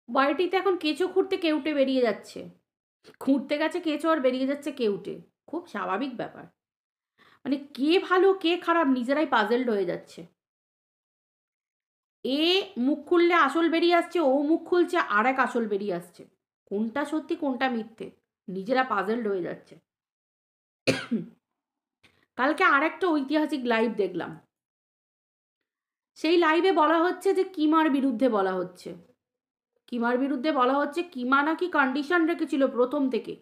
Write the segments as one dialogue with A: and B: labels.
A: বাড়িটিতে এখন কেঁচো খুঁড়তে কেউটে বেরিয়ে যাচ্ছে, খুঁড়তে গেছে কেঁচো আর বেরিয়ে যাচ্ছে কেউটে, খুব স্বাভাবিক ব্যাপার। মানে কে ভালো কে খারাপ নিজেরাই পাজেলড হয়ে যাচ্ছে। এ মুখ খুললে আসল বেরিয়ে আসছে, ও মুখ খুলছে আর এক আসল বেরিয়ে আসছে, কোনটা সত্যি কোনটা মিথ্যে নিজেরা পাজেলড হয়ে যাচ্ছে। কালকে আর একটা ঐতিহাসিক লাইভ দেখলাম, সেই লাইভে বলা হচ্ছে যে কিমার বিরুদ্ধে বলা হচ্ছে, কিমার বিরুদ্ধে বলা হচ্ছে কিমা নাকি কন্ডিশন রেখেছিল প্রথম থেকে,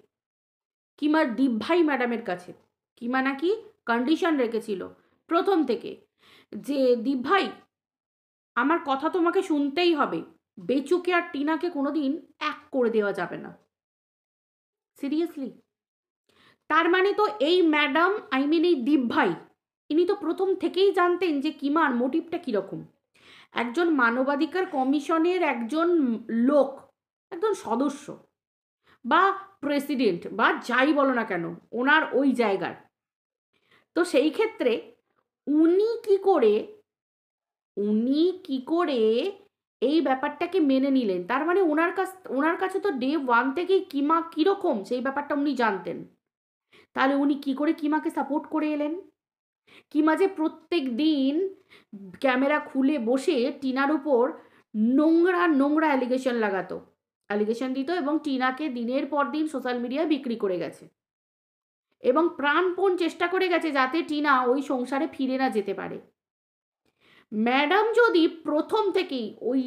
A: কিমার দীপভাই ম্যাডামের কাছে কিমা নাকি কন্ডিশন রেখেছিল প্রথম থেকে, যে দীপভাই আমার কথা তোমাকে শুনতেই হবে, বেচুকে আর টিনাকে কোনোদিন এক করে দেওয়া যাবে না। সিরিয়াসলি? তার মানে তো এই ম্যাডাম, আই মিন এই দীপভাই, ইনি তো প্রথম থেকেই জানতেন যে কিমার মোটিভটা কীরকম। একজন মানবাধিকার কমিশনের একজন লোক, একজন সদস্য বা প্রেসিডেন্ট বা যাই বলো না কেন ওনার ওই জায়গার, তো সেই ক্ষেত্রে উনি কি করে উনি কি করে এই ব্যাপারটাকে মেনে নিলেন? তার মানে ওনার কাছে তো ডে ওয়ান থেকেই কিমা কীরকম সেই ব্যাপারটা উনি জানতেন। তাহলে উনি কি করে কিমাকে সাপোর্ট করে এলেন? কিমা যে প্রত্যেক দিন ক্যামেরা খুলে বসে টিনার উপর নোংরা নোংরা অ্যালিগেশন দিত এবং টিনাকে দিনের পর দিন সোশ্যাল মিডিয়ায় বিক্রি করে গেছে এবং প্রাণপণ চেষ্টা করে গেছে যাতে টিনা ওই সংসারে ফিরে না যেতে পারে। ম্যাডাম যদি প্রথম থেকেই ওই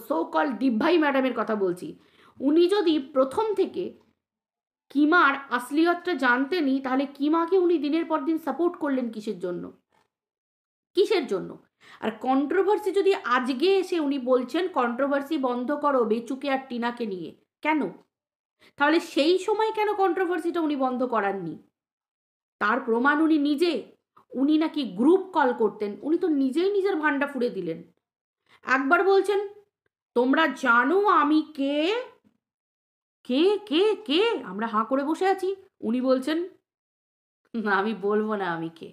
A: সো কল দীপভাই ম্যাডামের কথা বলছি, উনি যদি প্রথম থেকে কিমার আসলিয়তটা জানতেনই, তাহলে কিমাকে উনি দিনের পর দিন সাপোর্ট করলেন কিসের জন্য? কিসের জন্য? আর কন্ট্রোভার্সি যদি আজকে এসে উনি বলছেন কন্ট্রোভার্সি বন্ধ করো বেচুকে আর টিনাকে নিয়ে, কেন? তাহলে সেই সময় কেন কন্ট্রোভার্সিটা উনি বন্ধ করাননি? তার প্রমাণ উনি নিজে, উনি নাকি গ্রুপ কল করতেন, উনি তো নিজেই নিজের ভান্ডা ফুঁড়ে দিলেন। একবার বলছেন তোমরা জানো আমি কে, কে কে কে, আমরা হাঁ করে বসে আছি, উনি বলছেন না আমি বলবো না আমি কে,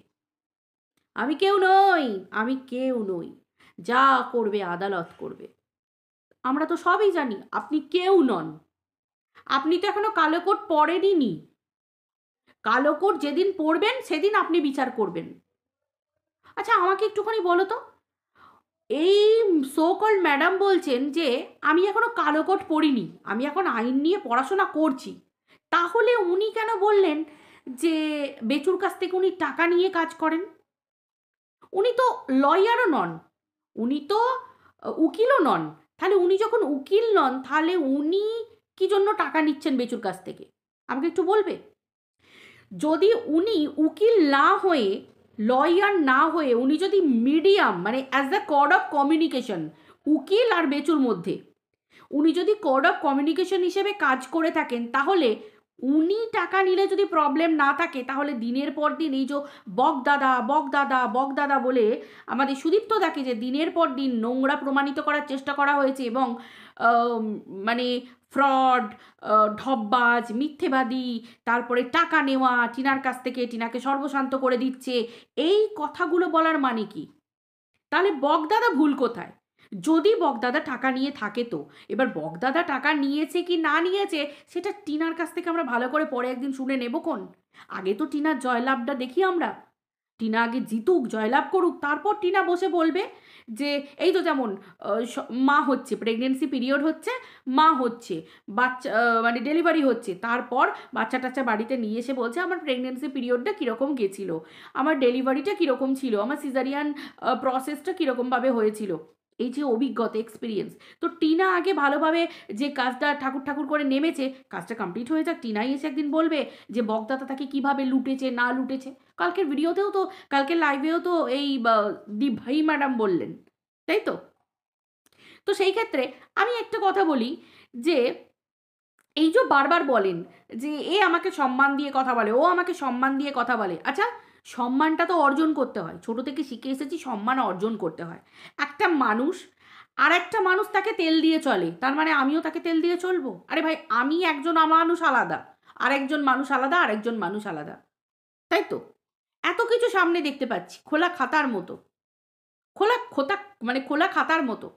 A: আমি কেউ নই, আমি কেউ নই, যা করবে আদালত করবে। আমরা তো সবই জানি আপনি কেউ নন, আপনি তো এখনো কালো কোট পরেনই, কালো কোট যেদিন পরবেন সেদিন আপনি বিচার করবেন। আচ্ছা আমাকে একটুখানি বলো তো, এই সো কল ম্যাডাম বলছেন যে আমি এখনো কালো কোট পরিনি, আমি এখন আইন নিয়ে পড়াশোনা করছি, তাহলে উনি কেন বললেন যে বেচুর কাছ থেকে উনি টাকা নিয়ে কাজ করেন? উনি তো লয়ারও নন, উনি তো উকিলও নন, তাহলে উনি যখন উকিল নন তাহলে উনি কি জন্য টাকা নিচ্ছেন বেচুর কাছ থেকে আমাকে একটু বলবে? যদি উনি উকিল না হয়ে, লয়ার না হয়ে, উনি যদি মিডিয়াম মানে as the cord of communication উকিল আর বেচুর মধ্যে উনি যদি কোড অফ কমিউনিকেশন হিসেবে কাজ করে থাকেন, তাহলে উনি টাকা নিলে যদি প্রবলেম না থাকে, তাহলে দিনের পর দিন এই যে বকদাদা বকদাদা বকদাদা বলে আমাদের সুদীপ্ত দেখে যে দিনের পর দিন নোংরা প্রমাণিত করার চেষ্টা করা হয়েছে এবং মানে ফ্রড, ঢপবাজ, মিথ্যেবাদী, তারপরে টাকা নেওয়া টিনার কাছ থেকে, টিনাকে সর্বশান্ত করে দিচ্ছে, এই কথাগুলো বলার মানে কি? তাহলে বকদাদা ভুল কোথায়? যদি বকদাদা টাকা নিয়ে থাকে, তো এবার বকদাদা টাকা নিয়েছে কি না নিয়েছে সেটা টিনার কাছ থেকে আমরা ভালো করে পরে একদিন শুনে নেব কোন, আগে তো টিনার জয়লাভটা দেখি আমরা, টিনা আগে জিতুক জয়লাভ করুক, তারপর টিনা বসে বলবে যে এই তো যেমন মা হচ্ছে, প্রেগনেন্সি পিরিয়ড হচ্ছে, মা হচ্ছে, বাচ্চা মানে ডেলিভারি হচ্ছে, তারপর বাচ্চা টাচ্চা বাড়িতে নিয়ে এসে বলছে আমার প্রেগনেন্সি পিরিয়ডটা কীরকম গেছিলো, আমার ডেলিভারিটা কীরকম ছিল, আমার সিজারিয়ান প্রসেসটা কীরকমভাবে হয়েছিল, এই যে অভিজ্ঞতা এক্সপিরিয়েন্স। তো টিনা আগে ভালোভাবে যে কাজটা ঠাকুর ঠাকুর করে নেমেছে, কাজটা কমপ্লিট হয়ে যাক, টিনাই এসে একদিন বলবে যে বকদাতা তাকে কীভাবে লুটেছে না লুটেছে। কালকের ভিডিওতেও তো, কালকের লাইভেও তো এই দীপভাই ম্যাডাম বললেন, তাই তো? তো সেই ক্ষেত্রে আমি একটা কথা বলি যে এই যে বারবার বলেন যে এ আমাকে সম্মান দিয়ে কথা বলে, ও আমাকে সম্মান দিয়ে কথা বলে, আচ্ছা সম্মানটা তো অর্জন করতে হয়, ছোট থেকে শিখে এসেছি সম্মান অর্জন করতে হয়। একটা মানুষ আর একটা মানুষ তাকে তেল দিয়ে চলে, তার মানে আমিও তাকে তেল দিয়ে চলবো? আরে ভাই আমি একজন মানুষ আলাদা, আরেকজন মানুষ আলাদা, আরেকজন মানুষ আলাদা, তাই তো? এত কিছু সামনে দেখতে পাচ্ছি খোলা খাতার মতো, খোলা খোতা মানে খোলা খাতার মতো,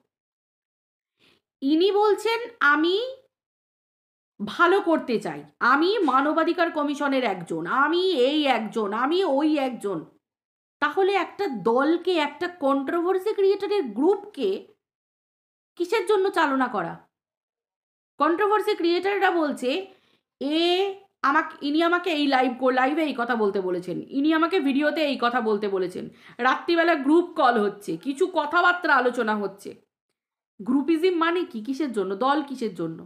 A: ইনি বলছেন আমি ভালো করতে চাই, আমি মানবাধিকার কমিশনের একজন, আমি এই একজন, আমি ওই একজন। তাহলে একটা দলকে, একটা কন্ট্রোভার্সি ক্রিয়েটারের গ্রুপকে কিসের জন্য চালনা করা? কন্ট্রোভার্সি ক্রিয়েটাররা বলছে ইনি আমাকে এই লাইভে এই কথা বলতে বলেছেন, ইনি আমাকে ভিডিওতে এই কথা বলতে বলেছেন, রাত্রিবেলা গ্রুপ কল হচ্ছে, কিছু কথাবার্তা আলোচনা হচ্ছে। গ্রুপিজম মানে কি? কিসের জন্য? দল কিসের জন্য?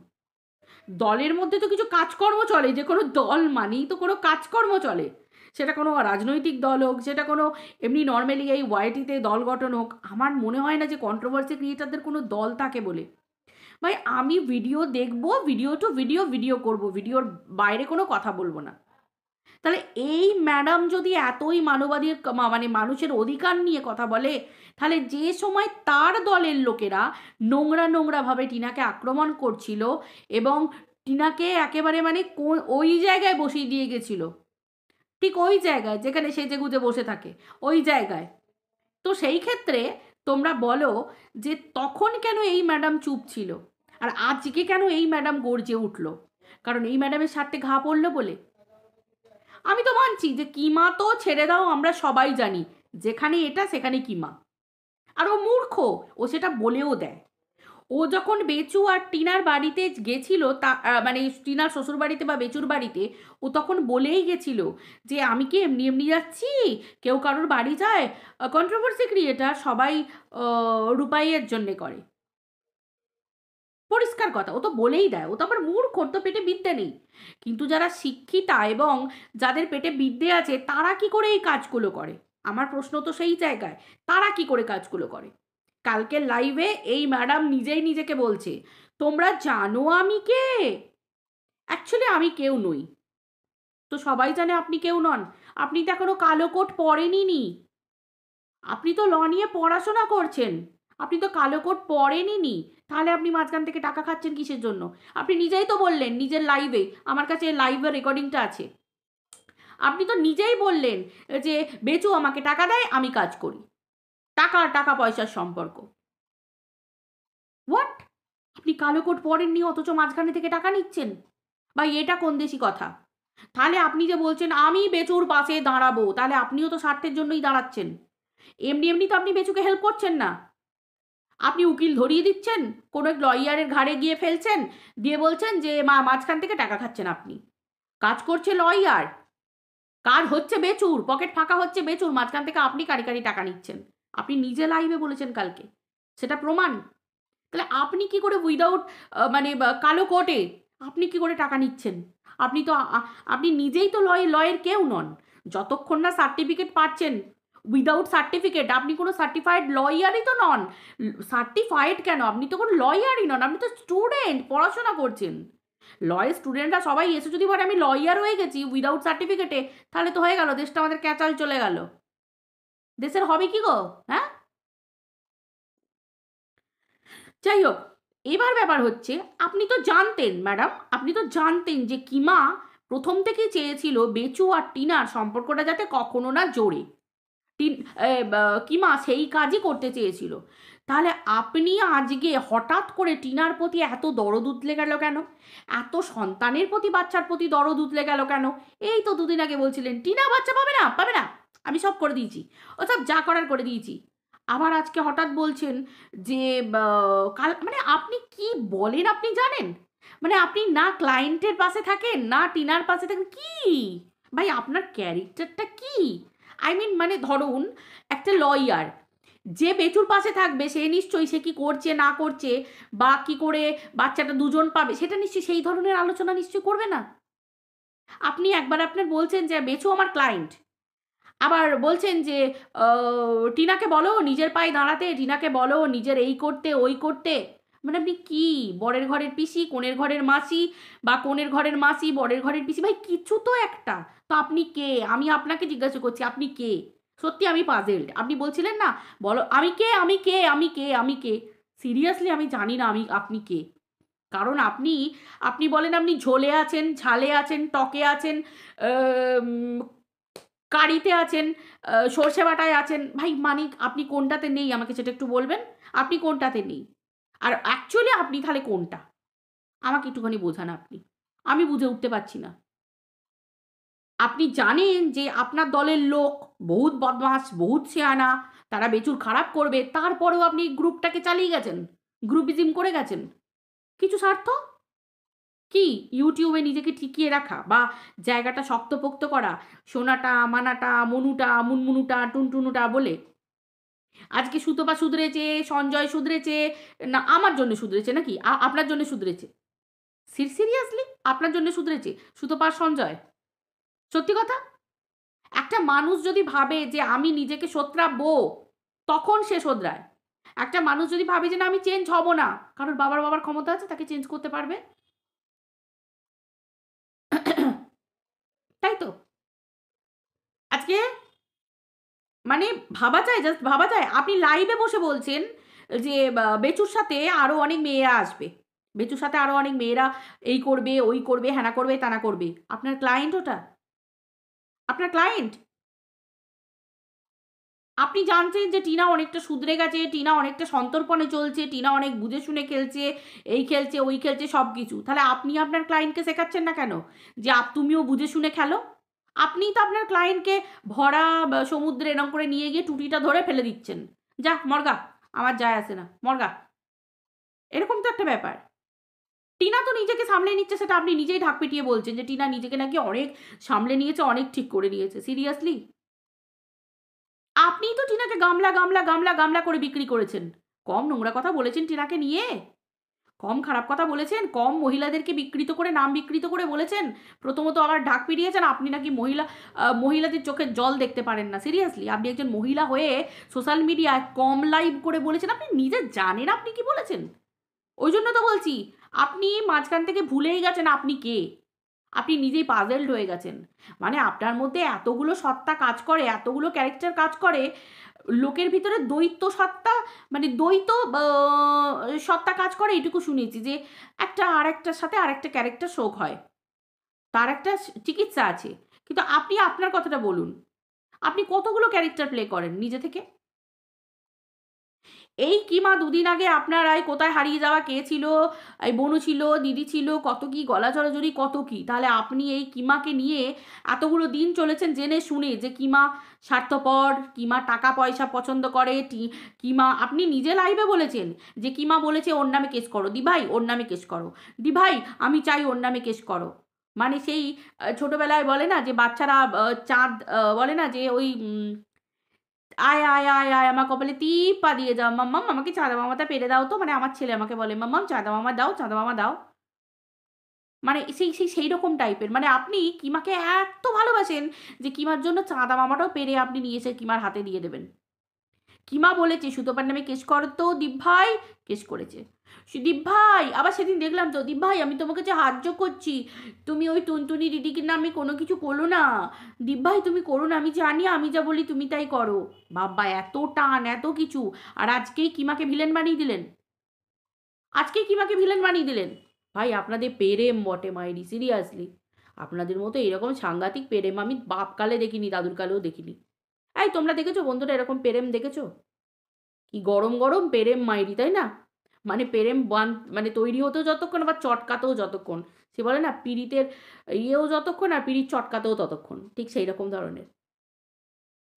A: দলের মধ্যে তো কিছু কাজকর্ম চলে, যে কোনো দল মানেই তো কোনো কাজকর্ম চলে, সেটা কোনো রাজনৈতিক দল হোক, সেটা কোনো এমনি নর্মালি এই ওয়াইটিতে দল গঠন হোক। আমার মনে হয় না যে কন্ট্রোভার্সি ক্রিয়েটারদের কোনো দল থাকে বলে। ভাই আমি ভিডিও দেখবো, ভিডিও টু ভিডিও করব, ভিডিওর বাইরে কোনো কথা বলবো না। তাহলে এই ম্যাডাম যদি এতই মানবাধিকার মানে মানুষের অধিকার নিয়ে কথা বলে, তাহলে যে সময় তার দলের লোকেরা নোংরাভাবে টিনাকে আক্রমণ করছিল এবং টিনাকে একেবারে মানে ওই জায়গায় বসিয়ে দিয়ে গেছিল, ঠিক ওই জায়গায় যেখানে সেজে গুজে বসে থাকে ওই জায়গায়, তো সেই ক্ষেত্রে তোমরা বলো যে তখন কেন এই ম্যাডাম চুপ ছিল, আর আজকে কেন এই ম্যাডাম গর্জে উঠলো? কারণ এই ম্যাডামের স্বার্থে ঘা পড়লো বলে? আমি তো মানছি যে কিমা তো ছেড়ে দাও, আমরা সবাই জানি যেখানে এটা সেখানে কিমা, আর ও মূর্খ, ও সেটা বলেও দেয়। ও যখন বেচু আর টিনার বাড়িতে গেছিল, তা মানে টিনার শ্বশুর বাড়িতে বা বেচুর বাড়িতে, ও তখন বলেই গেছিল যে আমি কি এমনি এমনি যাচ্ছি, কেউ কারোর বাড়ি যায়, কন্ট্রোভার্সি ক্রিয়েটার সবাই রূপাইয়ের জন্যে করে। পরিষ্কার কথা, ও তো বলেই দেয়। ও তো আবার মূর্খ, তো পেটে বিদ্যে নেই। কিন্তু যারা শিক্ষিতা এবং যাদের পেটে বিদ্যে আছে তারা কি করে এই কাজগুলো করে? আমার প্রশ্ন তো সেই জায়গায়, তারা কি করে কাজগুলো করে? কালকের লাইভে এই ম্যাডাম নিজেই নিজেকে বলছে, তোমরা জানো আমি কে? অ্যাকচুয়ালি আমি কেউ নই। তো সবাই জানে আপনি কেউ নন। আপনি তো এখনো কালো কোট পরেনই। আপনি তো ল নিয়ে পড়াশোনা করছেন, আপনি তো কালো কোট পরেনই। তাহলে আপনি মাঝখান থেকে টাকা খাচ্ছেন কিসের জন্য? আপনি নিজেই তো বললেন নিজের লাইভে, আমার কাছে লাইভের রেকর্ডিংটা আছে, আপনি তো নিজেই বললেন যে বেচু আমাকে টাকা দেয়, আমি কাজ করি, টাকা পয়সার সম্পর্ক। হোয়াট? আপনি কালো কোট পরেননি অথচ মাঝখানে থেকে টাকা নিচ্ছেন? ভাই এটা কোন দেশি কথা? তাহলে আপনি যে বলছেন আমি বেচুর পাশে দাঁড়াবো, তাহলে আপনিও তো স্বার্থের জন্যই দাঁড়াচ্ছেন। এমনি তো আপনি বেচুকে হেল্প করছেন না। আপনি উকিল ধরিয়ে দিচ্ছেন, কোনো এক লয়ারের ঘাড়ে গিয়ে ফেলছেন, দিয়ে বলছেন যে মাঝখান থেকে টাকা খাচ্ছেন আপনি। কাজ করছে লয়ার, কাজ হচ্ছে বেচুর, পকেট ফাঁকা হচ্ছে বেচুর, মাঝখান থেকে আপনি কারি টাকা নিচ্ছেন। আপনি নিজে লাইভে বলেছেন কালকে, সেটা প্রমাণ। তাহলে আপনি কি করে উইদাউট মানে কালো কোটে আপনি কি করে টাকা নিচ্ছেন? আপনি তো আপনি নিজেই তো লয়ের কেউ নন। যতক্ষণ না সার্টিফিকেট পাচ্ছেন, উইদাউট সার্টিফিকেট আপনি কোনো সার্টিফাইড লয়ারই তো নন। সার্টিফাইড কেন, আপনি তো কোনো লয়ারই নন, আপনি তো স্টুডেন্ট, পড়াশোনা করছেন। লয়ের স্টুডেন্টরা সবাই এসে যদি বলে আমি লয়ার হয়ে গেছি উইদাউট সার্টিফিকেটে, তাহলে তো হয়ে গেল, দেশটা আমাদের ক্যাচাল চলে গেল। দেশের হবে কি গো? হ্যাঁ, যাই হোক, এবার ব্যাপার হচ্ছে আপনি তো জানতেন ম্যাডাম, আপনি তো জানতেন যে কিমা প্রথম থেকেই চেয়েছিল বেচু আর টিনার সম্পর্কটা যাতে কখনো না জোড়ে। কিমা সেই কাজই করতে চেয়েছিল। তাহলে আপনি আজকে হঠাৎ করে টিনার প্রতি এত দরদ উতলে গেল কেন? এত সন্তানের প্রতি, বাচ্চার প্রতি দরদ উতলে গেল কেন? এই তো দুদিন আগে বলছিলেন টিনা বাচ্চা পাবে না, পাবে না, আমি সব করে দিয়েছি, ও সব যা করার করে দিয়েছি। আবার আজকে হঠাৎ বলছেন যে কাল, মানে আপনি কি বলেন আপনি জানেন? মানে আপনি না ক্লায়েন্টের পাশে থাকেন না টিনার পাশে থাকেন, কি ভাই আপনার ক্যারেক্টারটা কি? আই মিন মানে ধরুন একটা লয়ার যে বেচুর পাশে থাকবে সে নিশ্চয়ই সে কি করছে না করছে বা কি করে বাচ্চাটা দুজন পাবে সেটা নিশ্চয়ই সেই ধরনের আলোচনা নিশ্চয়ই করবে না। আপনি একবার আপনার বলছেন যে বেচু আমার ক্লায়েন্ট, আবার বলছেন যে টিনাকে বলো নিজের পায়ে দাঁড়াতে, টিনাকে বলো নিজের এই করতে ওই করতে। মানে আপনি কি বরের ঘরের পিসি, কোণের ঘরের মাসি, বা কোণের ঘরের মাসি বরের ঘরের পিসি? ভাই কিছু তো একটা। তো আপনি কে? আমি আপনাকে জিজ্ঞাসা করছি আপনি কে? সত্যি আমি পাজেলড। আপনি বলছিলেন না বলো আমি কে, আমি কে, আমি কে, আমি কে। সিরিয়াসলি আমি জানি না আপনি কে। কারণ আপনি আপনি বলেন আপনি ঝোলে আছেন, ঝালে আছেন, টকে আছেন, কারিতে আছেন, সর্ষে বাটায় আছেন। ভাই মানে আপনি কোনটাতে নেই আমাকে সেটা একটু বলবেন? আপনি কোনটাতে নেই? আর অ্যাকচুয়ালি আপনি তাহলে কোনটা আমাকে একটুখানি বোঝান আপনি, আমি বুঝে উঠতে পারছি না। আপনি জানেন যে আপনার দলের লোক বহুত বদমাস, বহুত শেয়ানা, তারা বেচুর খারাপ করবে, তারপরেও আপনি গ্রুপটাকে চালিয়ে গেছেন, গ্রুপিজম করে গেছেন। কিছু স্বার্থ কি ইউটিউবে নিজেকে টিকিয়ে রাখা বা জায়গাটা শক্তপোক্ত করা, সোনাটা মানাটা মনুটা মুনমুনুটা টুনটুনুটা বলে। আজকে সুতপা শুধরেছে, সঞ্জয় শুধরেছে, না আমার জন্য শুধরেছে নাকি আপনার জন্য শুধরেছে? সিরিয়াসলি আপনার জন্য শুধরেছে সুতপা সঞ্জয়? সত্যি কথা, একটা মানুষ যদি ভাবে যে আমি নিজেকে শোধরাবো তখন সে শোধরায়। একটা মানুষ যদি ভাবে যে না আমি চেঞ্জ হব না, কারোর বাবার ক্ষমতা আছে তাকে চেঞ্জ করতে পারবে, তাই তো? আজকে মানে ভাবা যায়, জাস্ট ভাবা যায়। আপনি লাইভে বসে বলছেন যে বেচুর সাথে আরো অনেক মেয়েরা আসবে, বেচুর সাথে আরো অনেক মেয়েরা এই করবে ওই করবে হ্যানা করবে তানা করবে। আপনার ক্লায়েন্ট ওটা, আপনার ক্লায়েন্ট। আপনি জানছেন যে টিনা অনেকটা শুধরে গেছে, টিনা অনেকটা সন্তর্পণে চলছে, টিনা অনেক বুঝে শুনে খেলছে, এই খেলছে ওই খেলছে সব কিছু। তাহলে আপনি আপনার ক্লায়েন্টকে শেখাচ্ছেন না কেন যে তুমিও বুঝে শুনে খেলো? আপনিই তো আপনার ক্লায়েন্টকে ভরা সমুদ্রে এরম করে নিয়ে গিয়ে টুটিটা ধরে ফেলে দিচ্ছেন, যা মর্গা, আমার যায় আসে না মর্গা, এরকম তো একটা ব্যাপার। টিনা তো নিজেকে সামলে নিচ্ছে, সেটা আপনি নিজেই ঢাক পিটিয়ে বলছেন যে টিনা নিজেকে নাকি অনেক সামলে নিয়েছে, অনেক ঠিক করে নিয়েছে। সিরিয়াসলি আপনিই তো টিনাকে গামলা গামলা গামলা গামলা করে বিক্রি করেছেন। কম নোংরা কথা বলেছেন টিনাকে নিয়ে, কম খারাপ কথা বলেছেন, কম মহিলাদেরকে বিকৃত করে নাম বিকৃত করে বলেছেন। প্রথমত আবার ঢাক পিটিয়েছেন আপনি নাকি মহিলাদের চোখের জল দেখতে পারেন না। সিরিয়াসলি আপনি একজন মহিলা হয়ে সোশ্যাল মিডিয়ায় কম লাইভ করে বলেছেন, আপনি নিজে জানেন আপনি কি বলেছেন। ওই জন্য তো বলছি আপনি মাঝখান থেকে ভুলেই গেছেন আপনি কে, আপনি নিজেই পাজেলড হয়ে গেছেন। মানে আপনার মধ্যে এতগুলো সত্তা কাজ করে, এতগুলো ক্যারেক্টার কাজ করে, লোকের ভিতরে দ্বৈত সত্তা, মানে দ্বৈত সত্তা কাজ করে এইটুকু শুনেছি, যে একটা আর একটার সাথে আর একটা ক্যারেক্টার শোক হয়, তার একটা চিকিৎসা আছে। কিন্তু আপনি আপনার কথাটা বলুন, আপনি কতগুলো ক্যারেক্টার প্লে করেন নিজে থেকে? এই কিমা দুদিন আগে আপনার কোথায় হারিয়ে যাওয়া কে ছিল, এই বনু ছিল, দিদি ছিল, কত কি গলা জড়াজড়ি কত কি। তাহলে আপনি এই কিমাকে নিয়ে এতগুলো দিন চলেছেন জেনে শুনে যে কিমা স্বার্থপর, কিমা টাকা পয়সা পছন্দ করে, কিমা আপনি নিজে লাইভে বলেছেন যে কিমা বলেছে ওর নামে কেস করো দি ভাই, ওর নামে কেস করো দি ভাই, আমি চাই ওর নামে কেস করো। মানে সেই ছোটবেলায় বলে না যে বাচ্চারা চাঁদ বলে না যে ওই আয় আয় আয় আয় আমার কপালে টিপ পা দিয়ে যাও মাম্মাম, আমাকে চাঁদা মামাটা পেরে দাও তো। মানে আমার ছেলে আমাকে বলে মাম্মাম চাঁদা মামা দাও, চাঁদা মামা দাও। মানে সেই রকম টাইপের। মানে আপনি কিমাকে এত ভালোবাসেন যে কিমার জন্য চাঁদা মামাটাও পেরে আপনি নিয়ে এসে কিমার হাতে দিয়ে দেবেন। কিমা বলেছে সুতোপার নামে কেস করতো, দীপ ভাই কেস করেছে। দীপ ভাই আবার সেদিন দেখলাম তো, দীপ ভাই আমি তোমাকে যে সাহায্য করছি, তুমি ওই টুনটুনি দিদিকে নামে কোনো কিছু করো না, দীপ ভাই তুমি করো না, আমি জানি আমি যা বলি তুমি তাই করো। বাবা এত টান এত কিছু, আর আজকেই কিমাকে ভিলেন বানিয়ে দিলেন, আজকেই কিমাকে ভিলেন বানিয়ে দিলেন। ভাই আপনাদের পেরেম বটে মাইরি, সিরিয়াসলি আপনাদের মতো এরকম সাংঘাতিক পেরেম আমি বাপকালে দেখিনি, দাদুর কালেও দেখিনি। এই তোমরা দেখেছো বন্ধুরা এরকম পেরেম দেখেছো? কি গরম গরম পেরেম মাইরি, তাই না? মানে পেরেম মানে তৈরি হতেও যতক্ষণ, আবার চটকাতেও যতক্ষণ। সে বলে না পিরিতের ইয়েও যতক্ষণ আর পিরিত চটকাতেও ততক্ষণ, ঠিক সেই রকম ধরনের।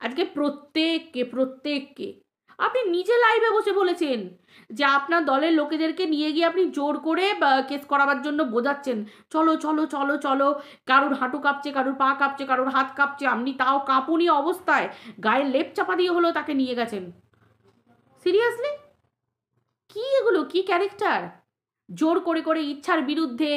A: আজকে প্রত্যেককে আপনি নিজে লাইভে বসে বলেছেন যে আপনার দলের লোকেদেরকে নিয়ে গিয়ে আপনি জোর করে কেস করাবার জন্য বোঝাচ্ছেন, চলো চলো চলো চলো। কারোর হাঁটু কাঁপছে, কারোর পা কাঁপছে, কারোর হাত কাঁপছে, আপনি তাও কাঁপুনি অবস্থায় গায়ের লেপ চাপা দিয়ে হলেও তাকে নিয়ে গেছেন। সিরিয়াসলি কি এগুলো, কি ক্যারেক্টার? জোর করে করে ইচ্ছার বিরুদ্ধে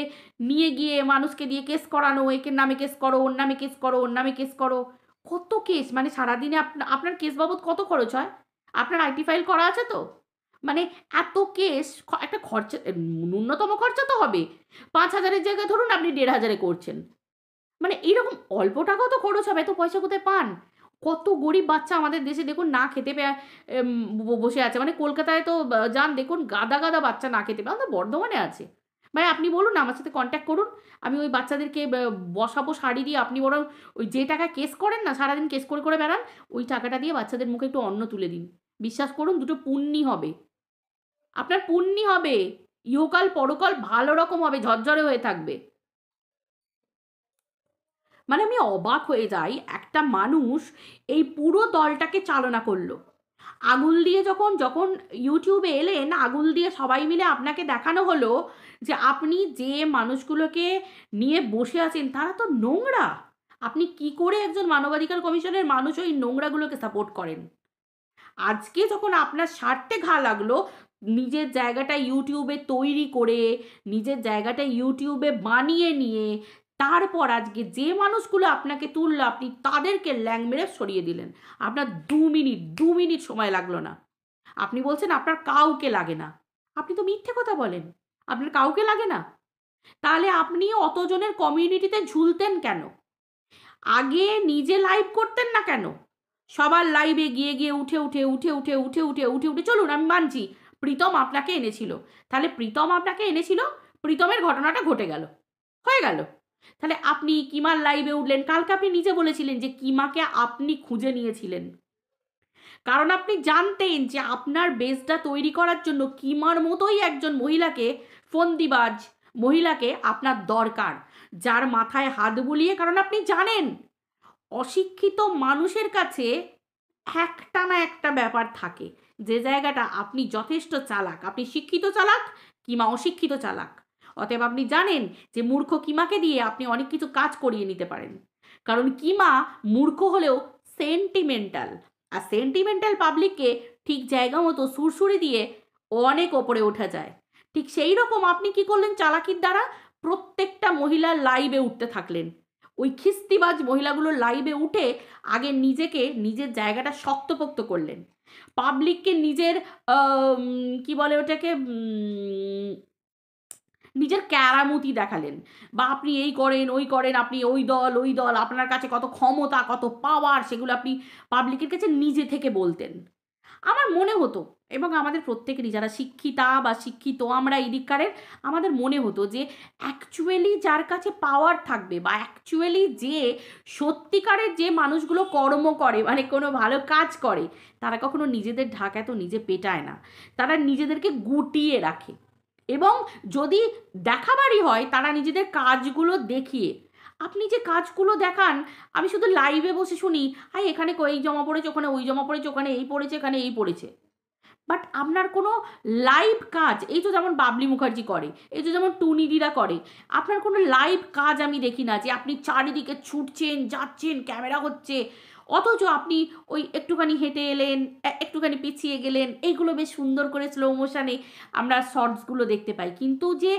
A: নিয়ে গিয়ে মানুষকে দিয়ে কেস করানো, একের নামে কেস করো, ওর নামে কেস করো, ওর নামে কেস করো। কত কেস, মানে সারাদিনে আপনার কেস বাবদ কত খরচ হয়? আপনার আইটি ফাইল করা আছে তো? মানে এত কেস, একটা খরচা, ন্যূনতম খরচা তো হবে। 5,000-এর জায়গায় ধরুন আপনি 1,500-এ করছেন। মানে এইরকম অল্প টাকাও তো খরচ হবে, এত পয়সা কোথায় পান? কত গরিব বাচ্চা আমাদের দেশে দেখুন না খেতে বসে আছে। মানে কলকাতায় তো যান দেখুন গাদা গাদা বাচ্চা না খেতে আমাদের বর্ধমানে আছে। ভাই আপনি বলুন আমার সাথে কন্ট্যাক্ট করুন, আমি ওই বাচ্চাদেরকে বসাবো শাড়ি দিয়ে। আপনি বরং ওই যে টাকা কেস করেন না, সারাদিন কেস করে করে বেড়ান, ওই টাকাটা দিয়ে বাচ্চাদের মুখে একটু অন্ন তুলে দিন। বিশ্বাস করুন দুটো পুণ্যি হবে। আপনার পুণ্যি হবে, ইহকাল পরকাল ভালো রকম হবে, ঝরঝরে হয়ে থাকবে। মানে আমি অবাক হয়ে যাই, একটা মানুষ এই পুরো দলটাকে চালনা করলো। আঙুল দিয়ে যখন যখন ইউটিউবে এলেন, আঙুল দিয়ে সবাই মিলে আপনাকে দেখানো হলো যে আপনি যে মানুষগুলোকে নিয়ে বসে আছেন তারা তো নোংরা। আপনি কি করে একজন মানবাধিকার কমিশনের মানুষ ওই নোংরাগুলোকে সাপোর্ট করেন? আজকে যখন আপনার স্বার্থে ঘা লাগলো, নিজের জায়গাটা ইউটিউবে তৈরি করে, নিজের জায়গাটা ইউটিউবে বানিয়ে নিয়ে, তারপর আজকে যে মানুষগুলো আপনাকে তুললো আপনি তাদেরকে ল্যাং মেরে সরিয়ে দিলেন। আপনার 2 মিনিট সময় লাগলো না। আপনি বলছেন আপনার কাউকে লাগে না। আপনি তো মিথ্যে কথা বলেন। আপনার কাউকে লাগে না? তাহলে আপনি অতজনের কমিউনিটিতে ঝুলতেন কেন? আগে নিজে লাইভ করতেন না কেন? সবার লাইভে গিয়ে গিয়ে উঠে চলুন, আমি মানছি প্রীতম আপনাকে এনেছিল। তাহলে প্রীতম আপনাকে এনেছিল, প্রীতমের ঘটনাটা ঘটে গেল, হয়ে গেল। তাহলে আপনি কিমার লাইভে উঠলেন, কালকে আপনি নিজে বলেছিলেন যে কিমাকে আপনি খুঁজে নিয়েছিলেন, কারণ আপনি জানতেন যে আপনার বেসটা তৈরি করার জন্য কিমার মতোই একজন মহিলাকে, ফন্দিবাজ মহিলাকে আপনার দরকার, যার মাথায় হাত বুলিয়ে, কারণ আপনি জানেন অশিক্ষিত মানুষের কাছে একটা না একটা ব্যাপার থাকে, যে জায়গাটা আপনি যথেষ্ট চালাক, আপনি শিক্ষিত চালাক, কিমা অশিক্ষিত চালাক। অতএব আপনি জানেন যে মূর্খ কিমাকে দিয়ে আপনি অনেক কিছু কাজ করিয়ে নিতে পারেন, কারণ কিমা মূর্খ হলেও সেন্টিমেন্টাল, আর সেন্টিমেন্টাল পাবলিককে ঠিক জায়গা মতো সুরসুরি দিয়ে অনেক ওপরে ওঠা যায়। ঠিক সেই রকম আপনি কি করলেন চালাকির দ্বারা? প্রত্যেকটা মহিলার লাইভে উঠতে থাকলেন। ওই খিস্তিবাজ মহিলাগুলো লাইভে উঠে আগে নিজেকে, নিজের জায়গাটা শক্তপোক্ত করলেন, পাবলিককে নিজের কি বলে ওটাকে, নিজের ক্যারামতি দেখালেন, বা আপনি এই করেন ওই করেন, আপনি ওই দল, আপনার কাছে কত ক্ষমতা কত পাওয়ার, সেগুলো আপনি পাবলিকের কাছে নিজে থেকে বলতেন। আমার মনে হতো, এবং আমাদের প্রত্যেকেরই যারা শিক্ষিতা বা শিক্ষিত আমরা এই দিককারের, আমাদের মনে হতো যে অ্যাকচুয়ালি যার কাছে পাওয়ার থাকবে, বা অ্যাকচুয়ালি যে সত্যিকারের যে মানুষগুলো কর্ম করে, মানে কোনো ভালো কাজ করে, তারা কখনো নিজেদের ঢাকায় তো নিজে পেটায় না, তারা নিজেদেরকে গুটিয়ে রাখে, এবং যদি দেখাবারই হয় তারা নিজেদের কাজগুলো দেখিয়ে। আপনি যে কাজগুলো দেখান, আমি শুধু লাইভে বসে শুনি, হাই এখানে এই জমা পড়েছে, ওখানে ওই জমা পড়েছে, ওখানে এই পড়েছে, এখানে এই পড়েছে, বাট আপনার কোনো লাইভ কাজ, এই তো যেমন বাবলি মুখার্জি করে, এই তো যেমন টুনিদিরা করে, আপনার কোনো লাইভ কাজ আমি দেখি না, যে আপনি চারিদিকে ছুটছেন যাচ্ছেন, ক্যামেরা হচ্ছে, অথচ আপনি ওই একটুখানি হেঁটে এলেন, একটুখানি পিছিয়ে গেলেন, এইগুলো বেশ সুন্দর করে স্লো মোশনে আমরা শর্টসগুলো দেখতে পাই, কিন্তু যে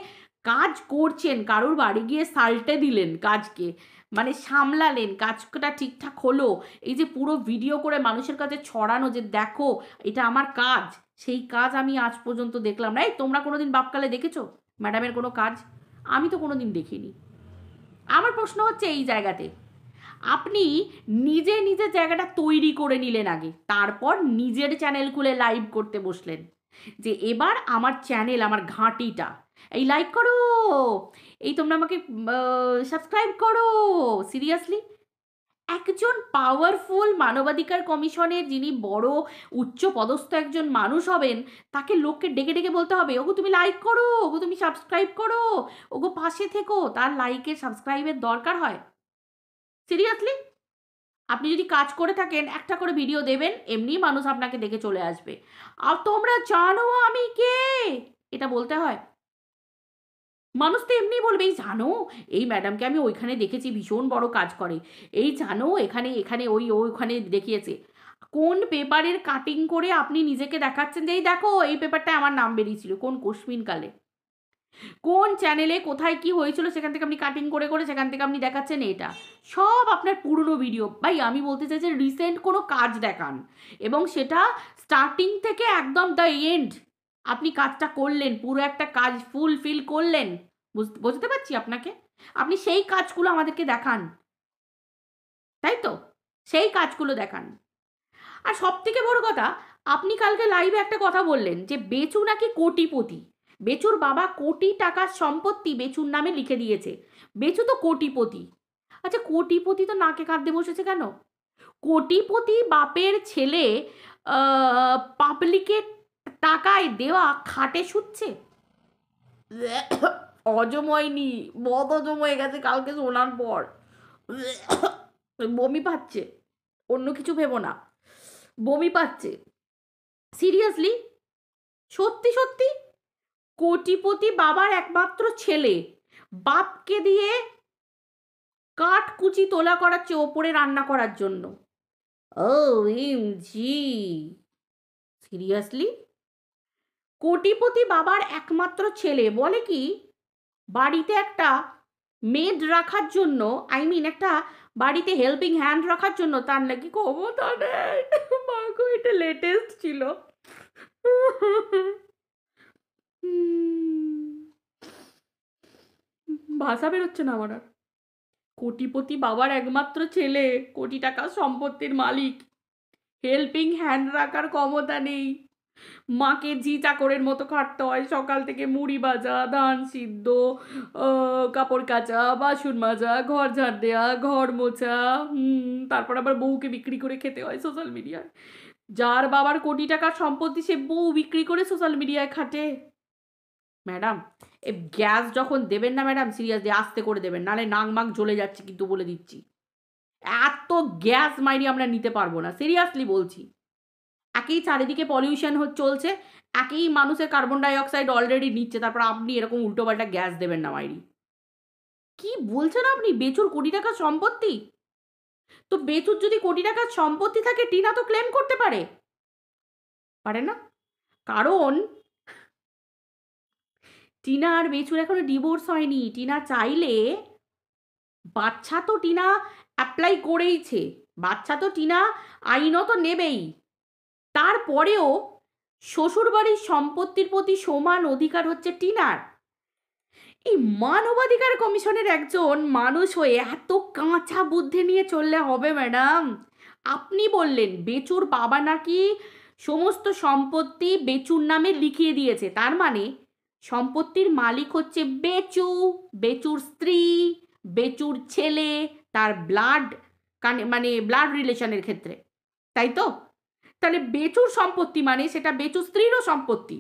A: কাজ করছেন, কারোর বাড়ি গিয়ে সাল্টে দিলেন কাজকে, মানে সামলালেন, কাজটা ঠিকঠাক হলো, এই যে পুরো ভিডিও করে মানুষের কাছে ছড়ানো যে দেখো এটা আমার কাজ, সেই কাজ আমি আজ পর্যন্ত দেখলাম না। এই তোমরা কোনোদিন বাপকালে দেখেছো ম্যাডামের কোনো কাজ? আমি তো কোনোদিন দেখিনি। আমার প্রশ্ন হচ্ছে এই জায়গাতে, আপনি নিজে নিজের জায়গাটা তৈরি করে নিলেন আগে, তারপর নিজের চ্যানেল খুলে লাইভ করতে বসলেন, যে এবার আমার চ্যানেল, আমার ঘাঁটিটা, এই লাইক করো, এই তোমরা আমাকে সাবস্ক্রাইব করো। সিরিয়াসলি, একজন পাওয়ারফুল মানবাধিকার কমিশনের যিনি বড় উচ্চ পদস্থ একজন মানুষ হবেন, তাকে লোককে ডেকে ডেকে বলতে হবে, ওগো তুমি লাইক করো, ওগো তুমি সাবস্ক্রাইব করো, ওগো পাশে থেকো, তার লাইকের সাবস্ক্রাইবের দরকার হয়? সিরিয়াসলি, আপনি যদি কাজ করে থাকেন একটা করে ভিডিও দেবেন, এমনি মানুষ আপনাকে দেখে চলে আসবে। আর তোমরা জানো আমি কে, এটা বলতে হয়? মানুষ তো এমনি বলবে, এই জানো এই ম্যাডামকে আমি ওইখানে দেখেছি ভীষণ বড় কাজ করে, এই জানো এখানে এখানে ওইখানে দেখিয়েছে। কোন পেপারের কাটিং করে আপনি নিজেকে দেখাচ্ছেন যে এই দেখো এই পেপারটায় আমার নাম বেরিয়েছিল, কোন কোশ্মিন কালে, কোন চ্যানেলে কোথায় কি হয়েছিল সেখান থেকে আপনি কাটিং করে করে সেখান থেকে আপনি দেখাচ্ছেন? এটা সব আপনার পুরনো ভিডিও। ভাই আমি বলতে চাই যে রিসেন্ট কোনো কাজ দেখান, এবং সেটা স্টার্টিং থেকে একদম দ্য এন্ড আপনি কাজটা করলেন, পুরো একটা কাজ ফুলফিল করলেন, বুঝতে পারছি আপনাকে, আপনি সেই কাজগুলো আমাদেরকে দেখান, তাই তো? সেই কাজগুলো দেখান। আর সব থেকে বড় কথা, আপনি কালকে লাইভে একটা কথা বললেন যে বেচু নাকি কোটিপতি, বেচুর বাবা কোটি টাকার সম্পত্তি বেচুর নামে লিখে দিয়েছে, বেচু তো কোটিপতি। আচ্ছা কোটিপতি তো নাকে কাঁদতে বসেছে কেন? কোটিপতি বাপের ছেলে পাবলিকের টাকায় দেওয়া খাটে শুচ্ছে। হজম হয়নি, মদ হজম হয়ে গেছে কালকে শোনার পর। বমি পাচ্ছে, অন্য কিছু ভেবো না, বমি পাচ্ছে সিরিয়াসলি। সত্যি সত্যি কোটিপতি বাবার একমাত্র ছেলে বাপকে দিয়ে কাঠ কুচি তোলা করাচ্ছে ওপরে রান্না করার জন্য। ও এম জি, সিরিয়াসলি? কোটিপতি বাবার একমাত্র ছেলে বলে কি বাড়িতে একটা মেড রাখার জন্য, আই মিন একটা বাড়িতে হেল্পিং হ্যান্ড রাখার জন্য তার নাকি ক্ষমতা নেই। মাগো, এটা লেটেস্ট ছিল। ভাষা বেরোচ্ছে না আমার আর। কোটিপতি বাবার একমাত্র ছেলে, কোটি টাকা সম্পত্তির মালিক, হেল্পিং হ্যান্ড রাখার ক্ষমতা নেই। মাকে জি চাকরের মতো খাটতে হয়, সকাল থেকে মুড়ি ভাজা, ধান সিদ্ধ, কাপড় কাচা, বাসন মাজা, ঘর ঝাড় দেওয়া, ঘর মোছা, তারপর আবার বউকে বিক্রি করে খেতে হয় সোশ্যাল মিডিয়ায়। যার বাবার কোটি টাকার সম্পত্তি সে বউ বিক্রি করে সোশ্যাল মিডিয়ায় খাটে। ম্যাডাম, এ গ্যাস যখন দেবেন না ম্যাডাম, সিরিয়াসলি আস্তে করে দেবেন, নাহলে নাক মাক জ্বলে যাচ্ছে কিন্তু বলে দিচ্ছি। এত গ্যাস মাইরি আমরা নিতে পারবো না, সিরিয়াসলি বলছি। একেই চারিদিকে পলিউশন চলছে, একেই মানুষের কার্বন ডাইঅক্সাইড অলরেডি নিচ্ছে, তারপর আপনি এরকম উল্টোপাল্টা গ্যাস দেবেন না মাইরি। কি বলছেন আপনি? বেচুর কোটি টাকার সম্পত্তি? তো বেচুর যদি কোটি টাকার সম্পত্তি থাকে টিনা তো ক্লেম করতে পারে, পারে না? কারণ টিনা আর বেচুর এখনো ডিভোর্স হয়নি। টিনা চাইলে বাচ্চা তো টিনা অ্যাপ্লাই করেইছে, বাচ্চা তো টিনা আইনত নেবেই। তারপরেও শ্বশুরবাড়ির সম্পত্তির প্রতি সমান অধিকার হচ্ছে টিনার। এই মানবাধিকার কমিশনের একজন মানুষ হয়ে এত কাঁচা বুদ্ধি নিয়ে চললে হবে ম্যাডাম? আপনি বললেন বেচুর বাবা নাকি সমস্ত সম্পত্তি বেচুর নামে লিখিয়ে দিয়েছে, তার মানে সম্পত্তির মালিক হচ্ছে বেচু, বেচুর স্ত্রী, বেচুর ছেলে, তার ব্লাড মানে ব্লাড রিলেশনের ক্ষেত্রে, তাই তো? তাহলে বেচুর সম্পত্তি মানে সেটা বেচুর স্ত্রীরও সম্পত্তি।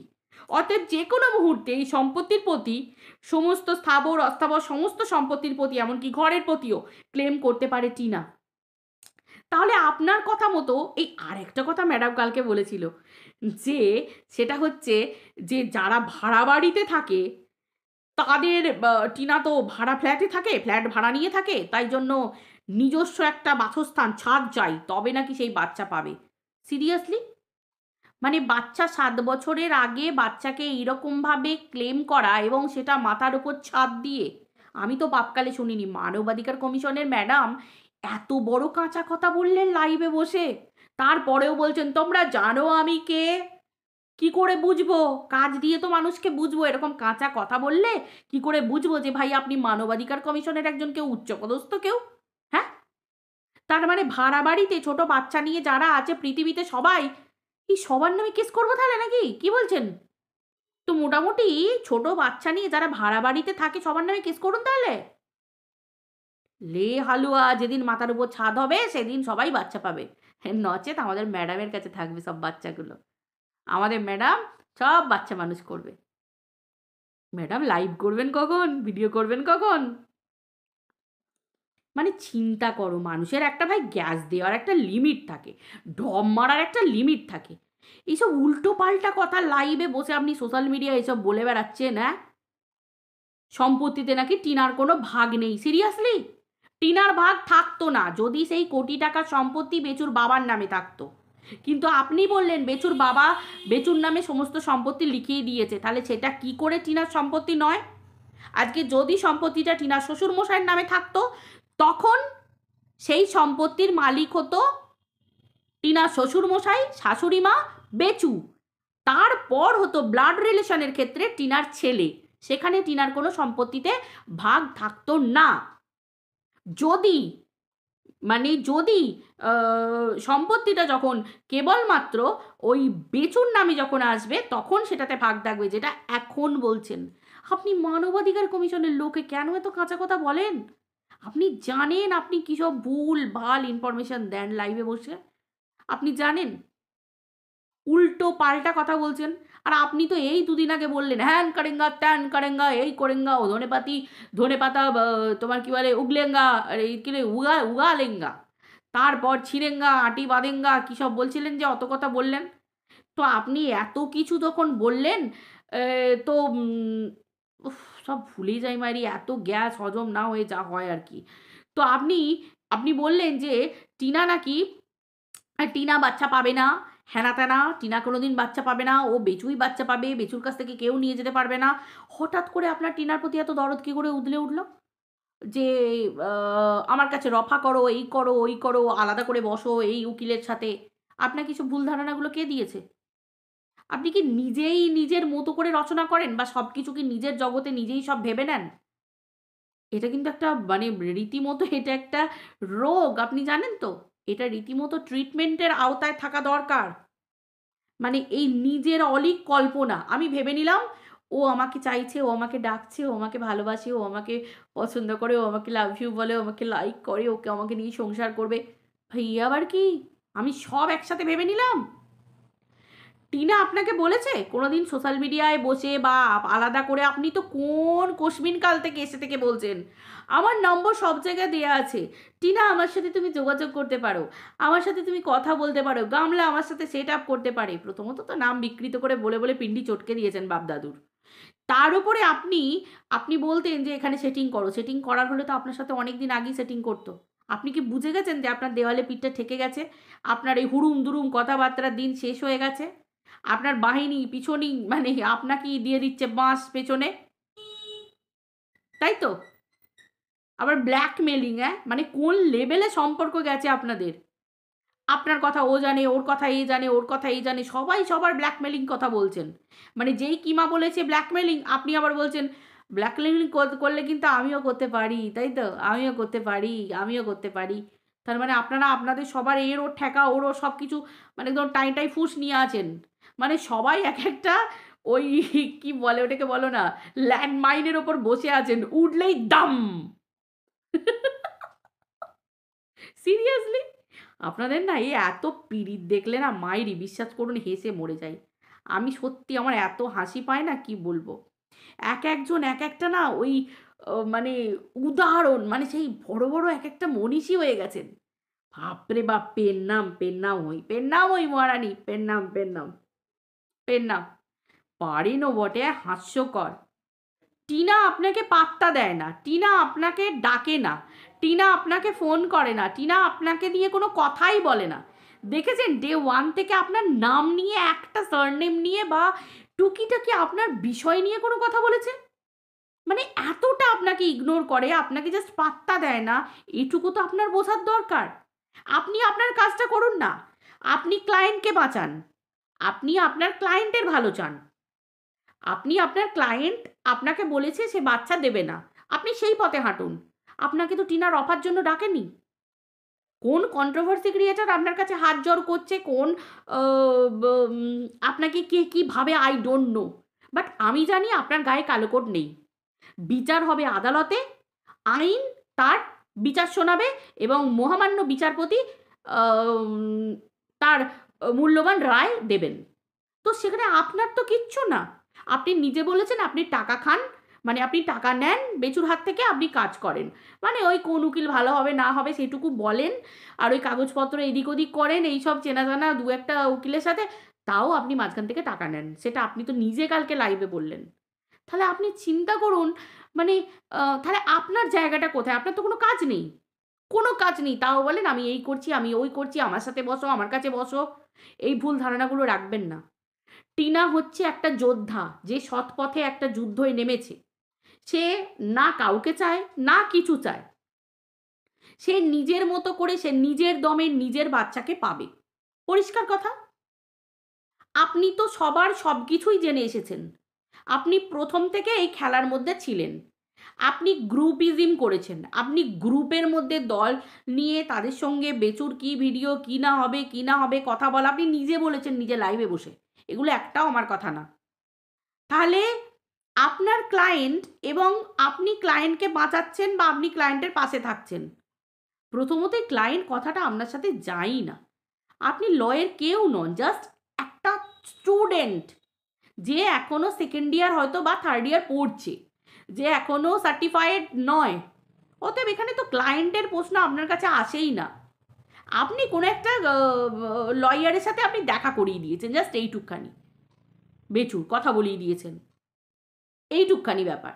A: অতএব যে কোনো মুহূর্তে এই সম্পত্তির প্রতি, সমস্ত স্থাবর অস্থাবর সমস্ত সম্পত্তির প্রতি, এমনকি ঘরের প্রতিও ক্লেম করতে পারে টিনা। তাহলে আপনার কথা মতো এই আরেকটা কথা ম্যাডাম কালকে বলেছিল, যে সেটা হচ্ছে যে যারা ভাড়া বাড়িতে থাকে তাদের, টিনা তো ভাড়া ফ্ল্যাটে থাকে, ফ্ল্যাট ভাড়া নিয়ে থাকে, তাই জন্য নিজস্ব একটা বাসস্থান ছাদ চাই, তবে নাকি সেই বাচ্চা পাবে। সিরিয়াসলি? মানে বাচ্চা 7 বছরের আগে বাচ্চাকে এইরকমভাবে ক্লেম করা, এবং সেটা মাথার উপর ছাদ দিয়ে, আমি তো বাপকালে শুনিনি। মানবাধিকার কমিশনের ম্যাডাম এত বড় কাঁচা কথা বললেন লাইভে বসে, তারপরেও বলছেন তোমরা জানো আমি কে, কি করে বুঝবো? কাজ দিয়ে তো মানুষকে বুঝবো, এরকম কাঁচা কথা বললে কি করে বুঝবো যে ভাই আপনি মানবাধিকার কমিশনের একজন কেউ উচ্চপদস্থ কেউ? হ্যাঁ, তার মানে ভাড়া বাড়িতে ছোট বাচ্চা নিয়ে যারা আছে পৃথিবীতে সবাই, এই সবার নামে কেস করবো তাহলে নাকি? কি বলছেন? তো মোটামুটি ছোট বাচ্চা নিয়ে যারা ভাড়া বাড়িতে থাকে সবার নামে কেস করুন তাহলে। লে হালুয়া, যেদিন মাথার উপর ছাদ হবে সেদিন সবাই বাচ্চা পাবে, নচেত আমাদের ম্যাডামের কাছে থাকবে সব বাচ্চাগুলো। আমাদের ম্যাডাম সব বাচ্চা মানুষ করবে। ম্যাডাম লাইভ করবেন কখন, ভিডিও করবেন কখন? মানে চিন্তা করো, মানুষের একটা ভাই গ্যাস দেওয়ার একটা লিমিট থাকে, ঢম মারার একটা লিমিট থাকে। এইসব উল্টো পাল্টা কথা লাইভে বসে আপনি সোশ্যাল মিডিয়ায় এসব বলে বেড়াচ্ছেন, হ্যাঁ? সম্পত্তিতে নাকি টিনার কোনো ভাগ নেই। সিরিয়াসলি? টিনার ভাগ থাকতো না যদি সেই কোটি টাকার সম্পত্তি বেচুর বাবার নামে থাকতো, কিন্তু আপনি বললেন বেচুর বাবা বেচুর নামে সমস্ত সম্পত্তি লিখিয়ে দিয়েছে, তাহলে সেটা কি করে টিনার সম্পত্তি নয়? আজকে যদি সম্পত্তিটা টিনার শ্বশুরমশাইয়ের নামে থাকতো, তখন সেই সম্পত্তির মালিক হতো টিনার শ্বশুরমশাই, শাশুড়ি মা, বেচু। তারপর হতো ব্লাড রিলেশনের ক্ষেত্রে টিনার ছেলে, সেখানে টিনার কোনো সম্পত্তিতে ভাগ থাকতো না। যদি যদি সম্পত্তিটা যখন কেবলমাত্র ওই বেচুর নামে যখন আসবে তখন সেটাতে ভাগ থাকবে, যেটা এখন বলছেন। আপনি মানবাধিকার কমিশনের লোকে কেন এত কাঁচা কথা বলেন? আপনি জানেন আপনি কী সব ভুল ভাল ইনফরমেশন দেন লাইভে বসে? আপনি জানেন? উল্টো পাল্টা কথা বলছেন। আর আপনি তো এই দুদিন আগে বললেন হ্যান করেঙ্গা ত্যান করেঙ্গা এই করেঙ্গা ও ধনে পাতা তোমার কি বলে উগলেঙ্গা এই কি উগালেঙ্গা, তারপর ছিঁড়েঙ্গা আটি বাঁধেঙ্গা কী সব বলছিলেন যে অত কথা বললেন। তো আপনি এত কিছু তখন বললেন তো উফ, সব ভুলে যাই মারি, এত গ্যাস হজম না হয়ে যা হয় আর কি। তো আপনি আপনি বললেন যে টিনা নাকি টিনা বাচ্চা পাবে না, হ্যানা ত্যানা, টিনা কোনোদিন বাচ্চা পাবে না, ও বেচুই বাচ্চা পাবে, বেচুর কাছ থেকে কেউ নিয়ে যেতে পারবে না। হঠাৎ করে আপনার টিনার প্রতি এত দরদ কী করে উদলে উঠলো যে আমার কাছে রফা করো, এই করো, ওই করো, আলাদা করে বসো এই উকিলের সাথে? আপনার কিছু ভুল ধারণাগুলো কে দিয়েছে? আপনি কি নিজেই নিজের মতো করে রচনা করেন বা সব কিছু কি নিজের জগতে নিজেই সব ভেবে নেন? এটা কিন্তু একটা মানে রীতিমতো এটা একটা রোগ, আপনি জানেন তো? এটা রীতিমতো ট্রিটমেন্টের আওতায় থাকা দরকার। মানে এই নিজের অলীক কল্পনা। আমি ভেবে নিলাম ও আমাকে চাইছে, ও আমাকে ডাকছে, ও আমাকে ভালোবাসে, ও আমাকে পছন্দ করে, ও আমাকে লাভ ইউ বলে, ও আমাকে লাইক করে, ওকে আমাকে নিয়ে সংসার করবে। ভাই আবার কি? আমি সব একসাথে ভেবে নিলাম? টিনা আপনাকে বলেছে কোনোদিন সোশ্যাল মিডিয়ায় বসে বা আলাদা করে? আপনি তো কোন কোশমিন কাল থেকে এসে থেকে বলছেন আমার নম্বর সব জায়গায় দেওয়া আছে, টিনা আমার সাথে তুমি যোগাযোগ করতে পারো, আমার সাথে তুমি কথা বলতে পারো, গামলা আমার সাথে সেট আপ করতে পারে। প্রথমত তো নাম বিকৃত করে বলে বলে পিন্ডি চটকে দিয়েছেন বাপ দাদুর। তার উপরে আপনি আপনি বলতেন যে এখানে সেটিং করো, সেটিং করার হলে তো আপনার সাথে অনেক দিন আগেই সেটিং করতো। আপনি কি বুঝে গেছেন যে আপনার দেওয়ালে পিঠটা ঠেকে গেছে? আপনার এই হুড়ুম দুরুম কথাবার্তার দিন শেষ হয়ে গেছে? আপনার বাহিনী পিছনই মানে আপনাকেই দিয়ে দিচ্ছে বাঁশ পেছনে, তাই তো? আবার ব্ল্যাকমেলিং, মানে কোন লেভেলে সম্পর্ক গেছে আপনাদের? আপনার কথা ও জানে, ওর কথা এ জানে, ওর কথা এই জানে, সবাই সবার ব্ল্যাকমেলিং কথা বলছেন। মানে যেই কিমা বলেছে ব্ল্যাকমেলিং, আপনি আবার বলছেন ব্ল্যাকমেলিং করলে কিন্তু আমিও করতে পারি, তাই তো? আমিও করতে পারি, আমিও করতে পারি। তার মানে আপনারা আপনাদের সবার এর ওর ঠেকা ওর ওর সব কিছু মানে একদম টাই টাই ফুস নিয়ে আছেন। মানে সবাই এক একটা ওই কি বলে ওটাকে, বলো না, ল্যান্ডমাইনের ওপর বসে আছেন, উঠলেই দাম। সিরিয়াসলি আপনাদের না এই এত পিরিত দেখলে না মাইরি বিশ্বাস করুন হেসে মরে যাই। আমি সত্যি আমার এত হাসি পায় না কি বলবো। এক একজন এক একটা না ওই মানে উদাহরণ, মানে সেই বড় বড় এক একটা মনীষী হয়ে গেছেন। বাপরে বাপ, পেন নাম হই মহারানী, পেন নাম পারেনও বটে, হাস্যকর। টিনা আপনাকে পাত্তা দেয় না, টিনা আপনাকে ডাকে না, টিনা আপনাকে ফোন করে না, টিনা আপনাকে নিয়ে কোনো কথাই বলে না। দেখেছেন ডে ওয়ান থেকে আপনার নাম নিয়ে একটা সারনেম নিয়ে বা টুকিটাকি আপনার বিষয় নিয়ে কোনো কথা বলেছে? মানে এতটা আপনাকে ইগনোর করে, আপনাকে জাস্ট পাত্তা দেয় না, এটুকু তো আপনার বোঝার দরকার। আপনি আপনার কাজটা করুন না, আপনি ক্লায়েন্টকে বাঁচান, আপনি আপনার ক্লায়েন্টের ভালো চান, আপনি আপনার ক্লায়েন্ট আপনাকে বলেছে সে বাচ্চা দেবে না, আপনি সেই পথে হাঁটুন। আপনাকে তো টিনার অফার জন্য ডাকেনি। কোন কন্ট্রোভার্সি ক্রিয়েটার আপনার কাছে হাত জড় করছে, কোন আপনাকে কে কী ভাবে আই ডোন্ট নো, বাট আমি জানি আপনার গায়ে কালো কোট নেই। বিচার হবে আদালতে, আইন তার বিচার শোনাবে এবং মহামান্য বিচারপতি তার মূল্যবান রায় দেবেন। তো সেখানে আপনার তো কিচ্ছু না। আপনি নিজে বলেছেন আপনি টাকা খান, মানে আপনি টাকা নেন বেচুর হাত থেকে, আপনি কাজ করেন, মানে ওই কোন উকিল ভালো হবে না হবে সেটুকু বলেন, আর ওই কাগজপত্র এদিক ওদিক করেন এইসব চেনা জানা দু একটা উকিলের সাথে, তাও আপনি মাঝখান থেকে টাকা নেন, সেটা আপনি তো নিজে কালকে লাইভে বললেন। তাহলে আপনি চিন্তা করুন, মানে তাহলে আপনার জায়গাটা কোথায়? আপনার তো কোনো কাজ নেই, কোনো কাজ নেই, তাও বলেন আমি এই করছি, আমি ওই করছি, আমার সাথে বসো, আমার কাছে বসো। এই ভুল ধারণাগুলো রাখবেন না। টিনা হচ্ছে একটা যোদ্ধা, যে সৎ পথে একটা যুদ্ধে নেমেছে। সে না কাউকে চায় না কিছু চায়, সে নিজের মতো করে সে নিজের দমে নিজের বাচ্চাকে পাবে, পরিষ্কার কথা। আপনি তো সবার সব কিছুই জেনে এসেছেন, আপনি প্রথম থেকে এই খেলার মধ্যে ছিলেন, আপনি গ্রুপিজম করেছেন, আপনি গ্রুপের মধ্যে দল নিয়ে তাদের সঙ্গে বেচুর কি ভিডিও কি না হবে কথা বলা, আপনি নিজে বলেছেন নিজে লাইভে বসে, এগুলো একটাও আমার কথা না। তাহলে আপনার ক্লায়েন্ট এবং আপনি ক্লায়েন্টকে বাঁচাচ্ছেন বা আপনি ক্লায়েন্টের পাশে থাকছেন। প্রথমতই ক্লায়েন্ট কথাটা আপনার সাথে যায়ই না, আপনি লয়ের কেউ নন, জাস্ট একটা স্টুডেন্ট, যে এখনো সেকেন্ড ইয়ার হয়তো বা থার্ড ইয়ার পড়ছে, যে এখনো সার্টিফাইড নয়, অতএব এখানে তো ক্লায়েন্টের প্রশ্ন আপনার কাছে আসেই না। আপনি কোনো একটা লয়ারের সাথে আপনি দেখা করিয়ে দিয়েছেন, জাস্ট এইটুকখানি, বেচুর কথা বলিয়ে দিয়েছেন, এইটুকখানি ব্যাপার।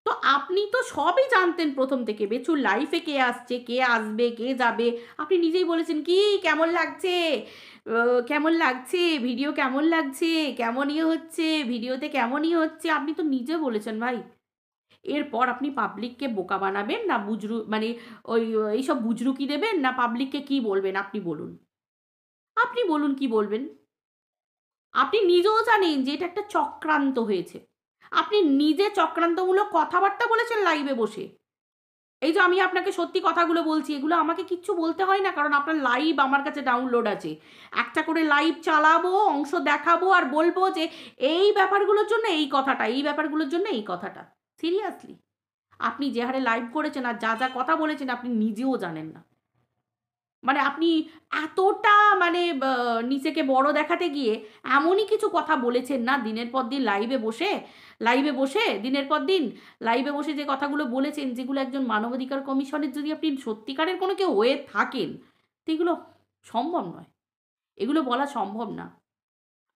A: তো আপনি তো সবই জানতেন প্রথম থেকে, বেচুর লাইফে কে আসছে, কে আসবে, কে যাবে। আপনি নিজেই বলেছেন কি কেমন লাগছে, কেমন লাগছে ভিডিও, কেমন লাগছে, কেমন ইয়ে হচ্ছে ভিডিওতে, কেমন ইয়ে হচ্ছে, আপনি তো নিজে বলেছেন ভাই। এরপর আপনি পাবলিককে বোকা বানাবেন না বুজরু, মানে ওই এইসব বুজরুকি দেবেন, না পাবলিককে কি বলবেন আপনি বলুন, আপনি বলুন কি বলবেন। আপনি নিজেও জানেন যে এটা একটা চক্রান্ত হয়েছে, আপনি নিজে চক্রান্তমূলক কথাবার্তা বলেছেন লাইভে বসে। এই যে আমি আপনাকে সত্যি কথাগুলো বলছি, এগুলো আমাকে কিচ্ছু বলতে হয় না, কারণ আপনার লাইভ আমার কাছে ডাউনলোড আছে। একটা করে লাইভ চালাবো, অংশ দেখাবো, আর বলবো যে এই ব্যাপারগুলোর জন্য এই কথাটা, এই ব্যাপারগুলোর জন্য এই কথাটা। সিরিয়াসলি আপনি যে হারে লাইভ করেছেন আর যা যা কথা বলেছেন আপনি নিজেও জানেন না। মানে আপনি এতটা মানে নিজেকে বড় দেখাতে গিয়ে এমনই কিছু কথা বলেছেন না দিনের পর দিন লাইভে বসে দিনের পর দিন লাইভে বসে যে কথাগুলো বলেছেন, যেগুলো একজন মানবাধিকার কমিশনের যদি আপনি সত্যিকারের কোনো কেউ হয়ে থাকেন, তো এগুলো সম্ভব নয়, এগুলো বলা সম্ভব না।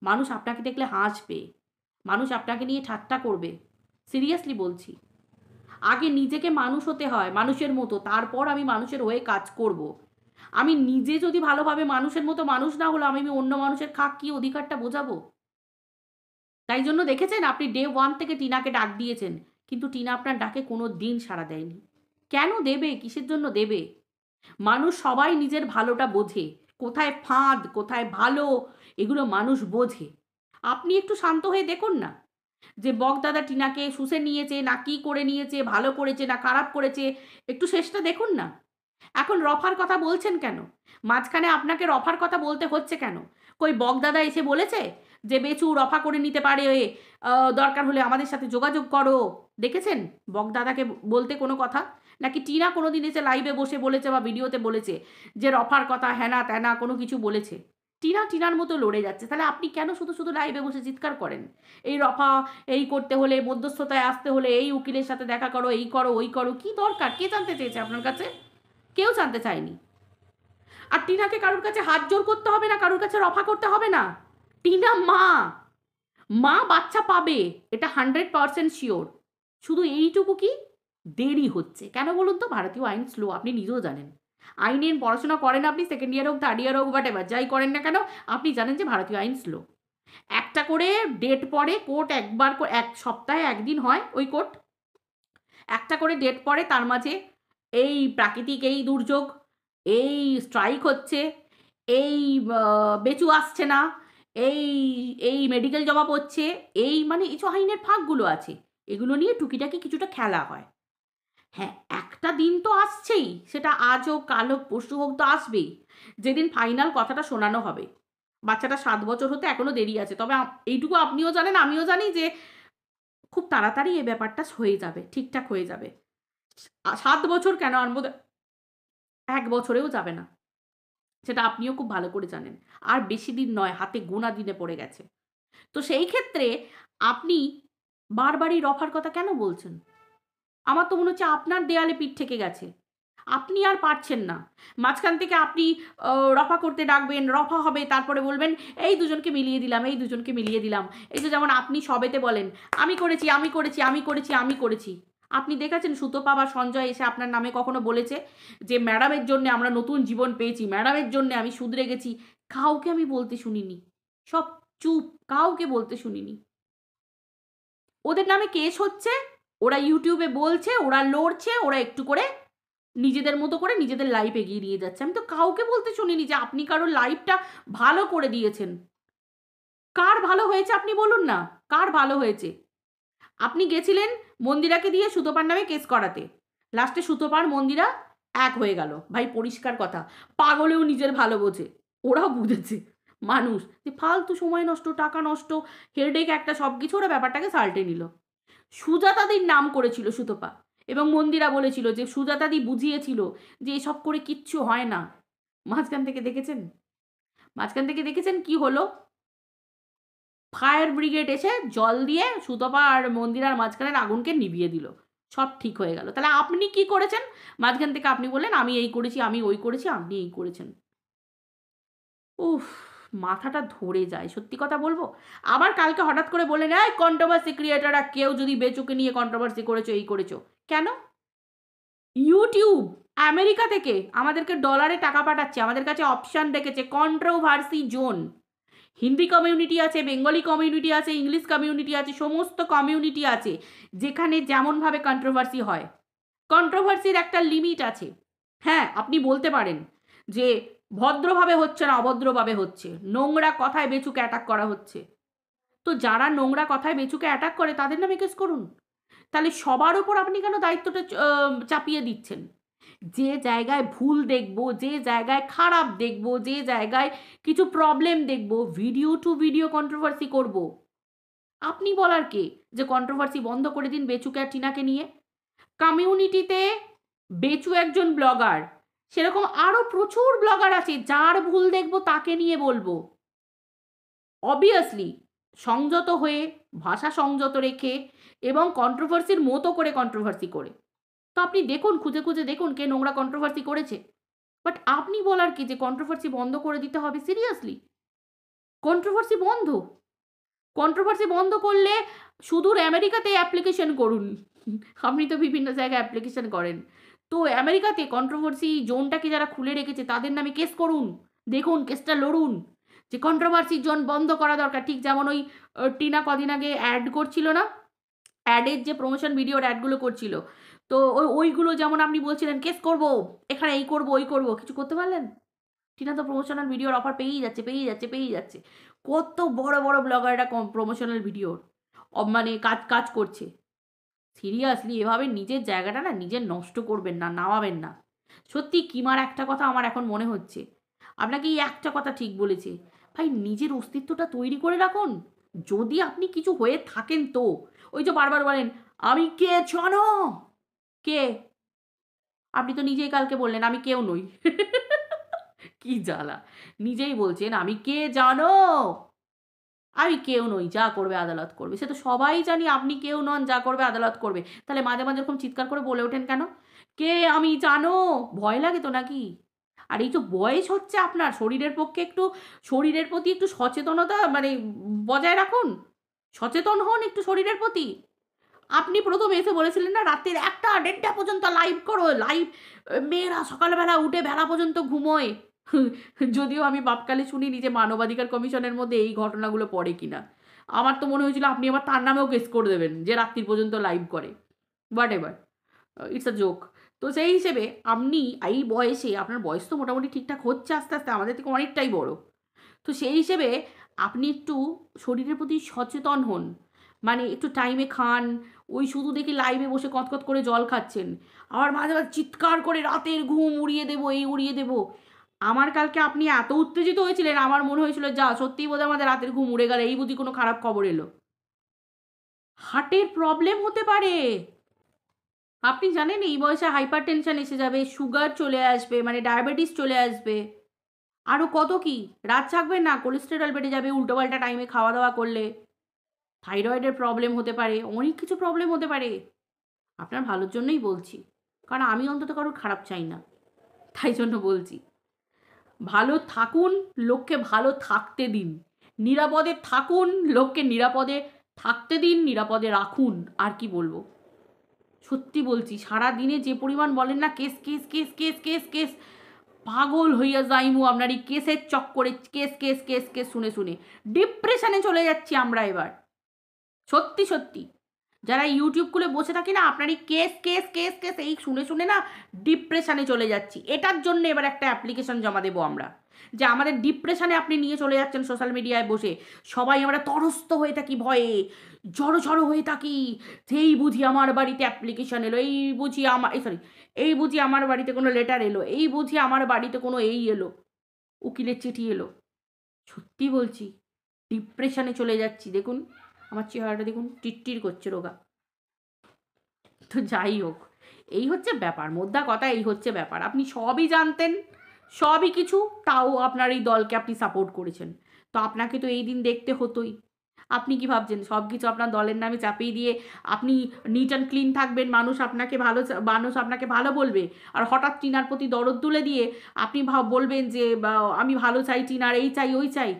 A: মানুষ আপনাকে দেখলে হাসবে, মানুষ আপনাকে নিয়ে ঠাট্টা করবে, সিরিয়াসলি বলছি। আগে নিজেকে মানুষ হতে হয় মানুষের মতো, তারপর আমি মানুষের হয়ে কাজ করব। আমি নিজে যদি ভালোভাবে মানুষের মতো মানুষ না হলো, আমি অন্য মানুষের খাক কি অধিকারটা বোঝাবো? তাই জন্য দেখেছেন আপনি ডে 1 থেকে টিনাকে ডাক দিয়েছেন, কিন্তু টিনা আপনার ডাকে কোনো দিন সাড়া দেয়নি। কেন দেবে? কিসের জন্য দেবে? মানুষ সবাই নিজের ভালোটা বোঝে, কোথায় ফাঁদ কোথায় ভালো এগুলো মানুষ বোঝে। আপনি একটু শান্ত হয়ে দেখুন না, যে বকদাদা টিনাকে শুষে নিয়েছে না কি করে নিয়েছে, ভালো করেছে না খারাপ করেছে, একটু শেষটা দেখুন না। এখন রফার কথা বলছেন কেন? মাঝখানে আপনাকে রফার কথা বলতে হচ্ছে কেন? কই বকদাদা এসে বলেছে যে বেচু রফা করে নিতে পারে, দরকার হলে আমাদের সাথে যোগাযোগ করো? দেখেছেন বকদাদাকে বলতে কোনো কথা? নাকি টিনা কোনো দিন এসে লাইভে বসে বলেছে বা ভিডিওতে বলেছে যে রফার কথা হ্যানা ত্যানা কোনো কিছু বলেছে? টিনা টিনার মতো লড়ে যাচ্ছে, তাহলে আপনি কেন শুধু শুধু লাইভে বসে চিৎকার করেন? এই রফা এই করতে হলে, মধ্যস্থতায় আসতে হলে, এই উকিলের সাথে দেখা করো, এই করো ওই করো, কি দরকার? কে জানতে চেয়েছে আপনার কাছে? কেউ জানতে চায়নি। আর টিনাকে কারোর কাছে হাত জোর করতে হবে না, কারোর কাছে রফা করতে হবে না। টিনা মা, মা বাচ্চা পাবে, এটা 100% শিওর। শুধু এইটুকু কি দেরি হচ্ছে কেন বলুন তো? ভারতীয় আইন স্লো, আপনি নিজেও জানেন। আইনের পড়াশোনা করেন আপনি, সেকেন্ড ইয়ার হোক থার্ড ইয়ার হোক বাট এবার যাই করেন না কেন, আপনি জানেন যে ভারতীয় আইন স্লো। একটা করে ডেট পড়ে কোর্ট, একবার এক সপ্তাহে একদিন হয় ওই কোর্ট, একটা করে ডেট পড়ে, তার মাঝে এই প্রাকৃতিক এই দুর্যোগ, এই স্ট্রাইক হচ্ছে, এই বেচু আসছে না, এই এই মেডিকেল জমা পড়ছে, এই মানে এই যে আইনের ফাঁকগুলো আছে, এগুলো নিয়ে টুকিটাকি কিছুটা খেলা হয়। হ্যাঁ, একটা দিন তো আসছেই, সেটা আজ হোক কাল হোক পরশু হোক তো আসবেই, যেদিন ফাইনাল কথাটা শোনানো হবে। বাচ্চাটা 7 বছর হতে এখনো দেরি আছে, তবে এইটুকু আপনিও জানেন আমিও জানি যে খুব তাড়াতাড়ি এই ব্যাপারটা হয়ে যাবে, ঠিকঠাক হয়ে যাবে। 7 বছর কেন, আর মধ্যে 1 বছরেও যাবে না, সেটা আপনিও খুব ভালো করে জানেন। আর বেশি দিন নয়, হাতে গোনা দিনে পড়ে গেছে। তো সেই ক্ষেত্রে আপনি বারবারই রফার কথা কেন বলছেন? আমার তো মনে হচ্ছে আপনার দেয়ালে পিঠ ঠেকে গেছে, আপনি আর পারছেন না। মাঝখান থেকে আপনি রফা করতে ডাকবেন, রফা হবে, তারপরে বলবেন এই দুজনকে মিলিয়ে দিলাম, এই দুজনকে মিলিয়ে দিলাম। এই যে যেমন আপনি সবেতে বলেন আমি করেছি আমি করেছি আমি করেছি আমি করেছি। আপনি দেখেছেন সুতপা বা সঞ্জয় এসে আপনার নামে কখনো বলেছে যে ম্যাডামের জন্য আমরা নতুন জীবন পেয়েছি, ম্যাডামের জন্য আমি শুধরে গেছি? কাউকে আমি বলতে শুনিনি, সব চুপ, কাউকে বলতে শুনিনি। ওদের নামে কেস হচ্ছে, ওরা ইউটিউবে বলছে, ওরা লড়ছে, ওরা একটু করে নিজেদের মতো করে নিজেদের লাইফ এগিয়ে নিয়ে যাচ্ছে। আমি তো কাউকে বলতে শুনিনি যে আপনি কারোর লাইফটা ভালো করে দিয়েছেন। কার ভালো হয়েছে আপনি বলুন না, কার ভালো হয়েছে? আপনি গেছিলেন মন্দিরাকে দিয়ে সুতোপার নামে কেস করাতে, লাস্টে সুতোপার মন্দিরা এক হয়ে গেল। ভাই পরিষ্কার কথা, পাগলেও নিজের ভালো বোঝে, ওরাও বুঝেছে মানুষ যে ফালতু সময় নষ্ট, টাকা নষ্ট, হেডেক একটা, সব কিছু ওরা ব্যাপারটাকে সাল্টে নিল। সুজাতাদির নাম করেছিল সুতপা, এবং মন্দিরা বলেছিল যে সুজাতাদি বুঝিয়েছিল যে এসব করে কিচ্ছু হয় না। মাঝখান থেকে দেখেছেন, মাঝখান থেকে দেখেছেন কি হলো? ফায়ার ব্রিগেড এসে জল দিয়ে সুতপা আর মন্দিরার মাঝখানের আগুনকে নিভিয়ে দিল, সব ঠিক হয়ে গেল। তাহলে আপনি কি করেছেন? মাঝখান থেকে আপনি বললেন আমি এই করেছি, আমি ওই করেছি, আপনি এই করেছেন। উফ, মাথাটা ধরে যায়, সত্যি কথা বলবো। আবার কালকে হঠাৎ করে বললেন এই কন্ট্রোভার্সি ক্রিয়েটাররা কেউ যদি বেচুকে নিয়ে কন্ট্রোভার্সি করেছো, এই করেছো কেন? ইউটিউব আমেরিকা থেকে আমাদেরকে ডলারে টাকা পাঠাচ্ছে, আমাদের কাছে অপশান রেখেছে কন্ট্রোভার্সি জোন। হিন্দি কমিউনিটি আছে, বেঙ্গলি কমিউনিটি আছে, ইংলিশ কমিউনিটি আছে, সমস্ত কমিউনিটি আছে যেখানে যেমনভাবে কন্ট্রোভার্সি হয়। কন্ট্রোভার্সির একটা লিমিট আছে। হ্যাঁ, আপনি বলতে পারেন যে ভদ্রভাবে হচ্ছে না, অভদ্রভাবে হচ্ছে, নোংরা কথায় বেচুকে অ্যাটাক করা হচ্ছে। তো যারা নোংরা কথায় বেচুকে অ্যাটাক করে তাদের নামে কেস করুন। তাহলে সবার উপর আপনি কেন দায়িত্বটা চাপিয়ে দিচ্ছেন? যে জায়গায় ভুল দেখবো, যে জায়গায় খারাপ দেখবো, যে জায়গায় কিছু প্রবলেম দেখবো, ভিডিও টু ভিডিও কন্ট্রোভার্সি করব। আপনি বলার কে যে কন্ট্রোভার্সি বন্ধ করে দিন বেচুকে আর টিনাকে নিয়ে? কমিউনিটিতে বেচু একজন ব্লগার, সেরকম আরও প্রচুর ব্লগার আছে, যার ভুল দেখবো তাকে নিয়ে বলবো। অবভিয়াসলি সংযত হয়ে, ভাষা সংযত রেখে এবং কন্ট্রোভার্সির মতো করে কন্ট্রোভার্সি করে। তো আপনি দেখুন, খুঁজে খুঁজে দেখুন কে নোংরা কন্ট্রোভার্সি করেছে। বাট আপনি বলার কি যে কন্ট্রোভার্সি বন্ধ করে দিতে হবে? সিরিয়াসলি কন্ট্রোভার্সি বন্ধ? কন্ট্রোভার্সি বন্ধ করলে সুদূর আমেরিকাতে অ্যাপ্লিকেশন করুন। আপনি তো বিভিন্ন জায়গায় অ্যাপ্লিকেশন করেন। তো আমেরিকাতে কন্ট্রোভার্সি জোনটাকে যারা খুলে রেখেছে তাদের নামে কেস করুন, দেখুন কেসটা লড়ুন যে কন্ট্রোভার্সি জোন বন্ধ করা দরকার। ঠিক যেমন ওই টিনা কদিন আগে অ্যাড করছিল না, অ্যাডের যে প্রমোশন ভিডিওর অ্যাডগুলো করছিল, তো ওইগুলো যেমন আপনি বলছিলেন কেস করব, এখানে এই করব ওই করব, কিছু করতে পারলেন? টিনা তো প্রমোশনাল ভিডিওর অফার পেয়েই যাচ্ছে, পেয়েই যাচ্ছে, পেয়েই যাচ্ছে। কত বড় বড় ব্লগাররা প্রমোশনাল ভিডিওর মানে কাজ কাজ করছে। সিরিয়াসলি এভাবে নিজের জায়গাটা না নিজের নষ্ট করবেন না, নামাবেন না। সত্যি কিমার একটা কথা আমার এখন মনে হচ্ছে, আপনাকে এই একটা কথা ঠিক বলেছে, ভাই নিজের অস্তিত্বটা তৈরি করে রাখুন। যদি আপনি কিছু হয়ে থাকেন তো ওই যে বারবার বলেন আমি কে জানো, কে? আপনি তো নিজেই কালকে বললেন আমি কেউ নই। কি জ্বালা, নিজেই বলছেন আমি কে জানো, আমি কেউ নই, যা করবে আদালত করবে। সে তো সবাই জানি আপনি কেউ নন, যা করবে আদালত করবে। তাহলে মাঝে মাঝে এরকম চিৎকার করে বলে ওঠেন কেন কে আমি জানো? ভয় লাগে তো নাকি? আর এই তো বয়স হচ্ছে আপনার, শরীরের পক্ষে একটু, শরীরের প্রতি একটু সচেতনতা মানে বজায় রাখুন, সচেতন হন একটু শরীরের প্রতি। আপনি প্রথম এসে বলেছিলেন না রাতের 1টা 1:30টা পর্যন্ত লাইভ করো, লাইভ মেয়েরা সকালবেলা উঠে বেলা পর্যন্ত ঘুমোয়। যদিও আমি বাপকালে শুনিনি যে মানবাধিকার কমিশনের মধ্যে এই ঘটনাগুলো পড়ে কিনা। আমার তো মনে হয়েছিল আপনি আবার তার নামেও কেস করে দেবেন যে রাত্রির পর্যন্ত লাইভ করে। What ever, it's a joke. তো সেই হিসেবে আপনি এই বয়সে, আপনার বয়স তো মোটামুটি ঠিকঠাক হচ্ছে আস্তে আস্তে, আমাদের থেকে অনেকটাই বড়। তো সেই হিসেবে আপনি একটু শরীরের প্রতি সচেতন হন, মানে একটু টাইমে খান। ওই শুধু দেখি লাইভে বসে কতকত করে জল খাচ্ছেন, আবার মাঝে মাঝে চিৎকার করে রাতের ঘুম উড়িয়ে দেবো, এই উড়িয়ে দেবো। আমার কালকে আপনি এত উত্তেজিত হয়েছিলেন, আমার মনে হয়েছিল যা সত্যিই বোধহয় আমাদের রাতের ঘুম উড়ে গেল, এই বুঝি কোনো খারাপ খবর এলো। হার্টের প্রবলেম হতে পারে, আপনি জানেন এই বয়সে হাইপার টেনশন এসে যাবে, সুগার চলে আসবে, মানে ডায়াবেটিস চলে আসবে, আরও কত কি। রাত থাকবেন না, কোলেস্টেরল বেড়ে যাবে উল্টোপাল্টা টাইমে খাওয়া দাওয়া করলে, থাইরয়েডের প্রবলেম হতে পারে, অনেক কিছু প্রবলেম হতে পারে। আপনার ভালোর জন্যই বলছি, কারণ আমি অন্তত কারোর খারাপ চাই না, তাই জন্য বলছি। ভালো থাকুন, লোককে ভালো থাকতে দিন, নিরাপদে থাকুন, লোককে নিরাপদে থাকতে দিন, নিরাপদে রাখুন। আর কি বলবো, সত্যি বলছি, সারা দিনে যে পরিমাণ বলেন না case case case case case case, পাগল হইয়া যাইমু আপনার এই কেসের চক্করে, কেস কেস কেস কেস শুনে শুনে ডিপ্রেশনে চলে যাচ্ছি আমরা এবার। সত্যি সত্যি যারা ইউটিউব খুলে বসে থাকি না, আপনার এই কেস কেস কেস কেস এই শুনে শুনে না ডিপ্রেশনে চলে যাচ্ছি। এটার জন্য এবার একটা অ্যাপ্লিকেশন জমা দেবো আমরা, যে আমাদের ডিপ্রেশনে আপনি নিয়ে চলে যাচ্ছেন সোশ্যাল মিডিয়ায় বসে। সবাই আমরা তরস্ত হয়ে থাকি ভয়ে, জড়ো জড়ো হয়ে থাকি, সেই বুঝি আমার বাড়িতে অ্যাপ্লিকেশন এলো, এই বুঝি আমার এই বুঝি আমার বাড়িতে কোনো লেটার এলো, এই বুঝি আমার বাড়িতে কোনো এই এলো, উকিলের চিঠি এলো। সত্যি বলছি ডিপ্রেশনে চলে যাচ্ছি। দেখুন আমার চেহারাটা দেখুন, টিটটির করছে রোগা। তো যাই হোক, এই হচ্ছে ব্যাপার, মোদ্দা কথা এই হচ্ছে ব্যাপার। আপনি সবই জানতেন, সবই কিছু, তাও আপনার এই দলকে আপনি সাপোর্ট করেছেন। তো আপনাকে তো এই দিন দেখতে হতোই। আপনি কি ভাবছেন সব কিছু আপনার দলের নামে চাপিয়ে দিয়ে আপনি নিট অ্যান্ড ক্লিন থাকবেন, মানুষ আপনাকে ভালো বলবে? আর হঠাৎ টিনার প্রতি দরদ তুলে দিয়ে আপনি বলবেন যে আমি ভালো চাই, টিনার এই চাই ওই চাই।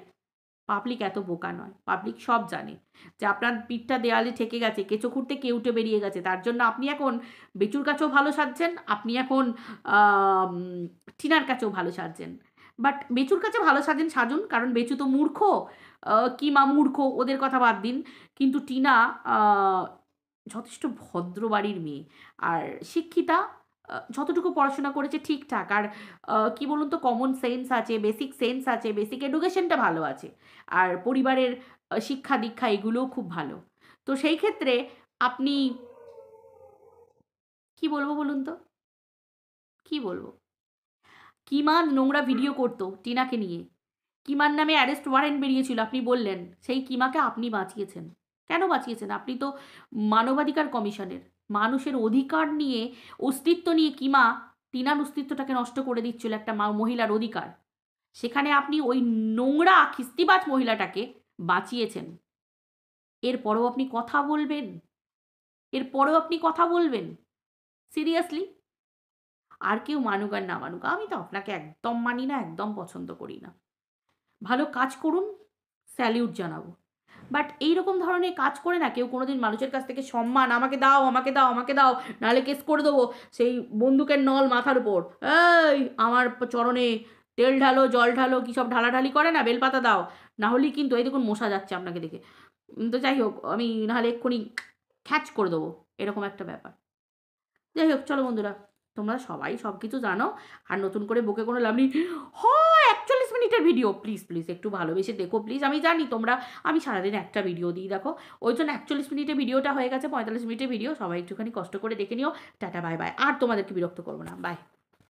A: পাবলিক এত বোকা নয়, পাবলিক সব জানে যে আপনার পিঠটা দেয়ালে ঠেকে গেছে, কেঁচো খুঁড়তে কেউটে বেরিয়ে গেছে, তার জন্য আপনি এখন বেচুর কাছেও ভালো সাজছেন, আপনি এখন টিনার কাছেও ভালো সাজছেন। বাট বেচুর কাছে ভালো সাজুন, কারণ বেচু তো মূর্খ, কিমা মূর্খ, ওদের কথা বাদ দিন। কিন্তু টিনা যথেষ্ট ভদ্র বাড়ির মেয়ে আর শিক্ষিতা, যতটুকু পড়াশোনা করেছে ঠিকঠাক। আর কি বলুন তো, কমন সেন্স আছে, বেসিক সেন্স আছে, বেসিক এডুকেশনটা ভালো আছে। আর পরিবারের শিক্ষা দীক্ষা এগুলোও খুব ভালো। তো সেই ক্ষেত্রে আপনি কি বলবো বলুন তো, কি বলবো? কিমা নোংরা ভিডিও করতো টিনাকে নিয়ে, কিমার নামে অ্যারেস্ট ওয়ারেন্ট বেরিয়েছিল, আপনি বললেন সেই কিমাকে আপনি বাঁচিয়েছেন। কেন বাঁচিয়েছেন? আপনি তো মানবাধিকার কমিশনের, মানুষের অধিকার নিয়ে, অস্তিত্ব নিয়ে কিমা টিনার অস্তিত্বটাকে নষ্ট করে দিচ্ছিল, একটা মহিলার অধিকার। সেখানে আপনি ওই নোংরা খিস্তিবাজ মহিলাটাকে বাঁচিয়েছেন। এরপরেও আপনি কথা বলবেন? এরপরেও আপনি কথা বলবেন? সিরিয়াসলি? আর কেউ মানুক আর না মানুক, আমি তো আপনাকে একদম মানি না, একদম পছন্দ করি না। ভালো কাজ করুন, স্যালিউট জানাবো। বাট এইরকম ধরনের কাজ করে না কেউ কোনোদিন মানুষের কাছ থেকে সম্মান, আমাকে দাও আমাকে দাও আমাকে দাও, নাহলে কেস করে দেবো, সেই বন্দুকের নল মাথার উপর, এই আমার চরণে তেল ঢালো জল ঢালো, কী সব ঢালাঢালি করে না, বেলপাতা দাও, না হলেই কিন্তু এই দেখুন মশা যাচ্ছে আপনাকে দেখে। তো যাই হোক, আমি নাহলে এক্ষুনি খ্যাচ করে দেবো, এরকম একটা ব্যাপার। যাই হোক, চলো বন্ধুরা, তোমরা সবাই সব কিছু জানো, আর নতুন করে বকে কোনো লাভ নেই। হয় 41 মিনিটের ভিডিও, প্লিজ প্লিজ একটু ভালোবেসে দেখো প্লিজ। আমি জানি তোমরা, আমি সারাদিন একটা ভিডিও দিই দেখো, ওই জন্য 41 মিনিটের ভিডিওটা হয়ে গেছে 45 মিনিটের ভিডিও। সবাই একটুখানি কষ্ট করে দেখে নিও। টাটা বাই বাই, আর তোমাদেরকে বিরক্ত করবো না, বাই।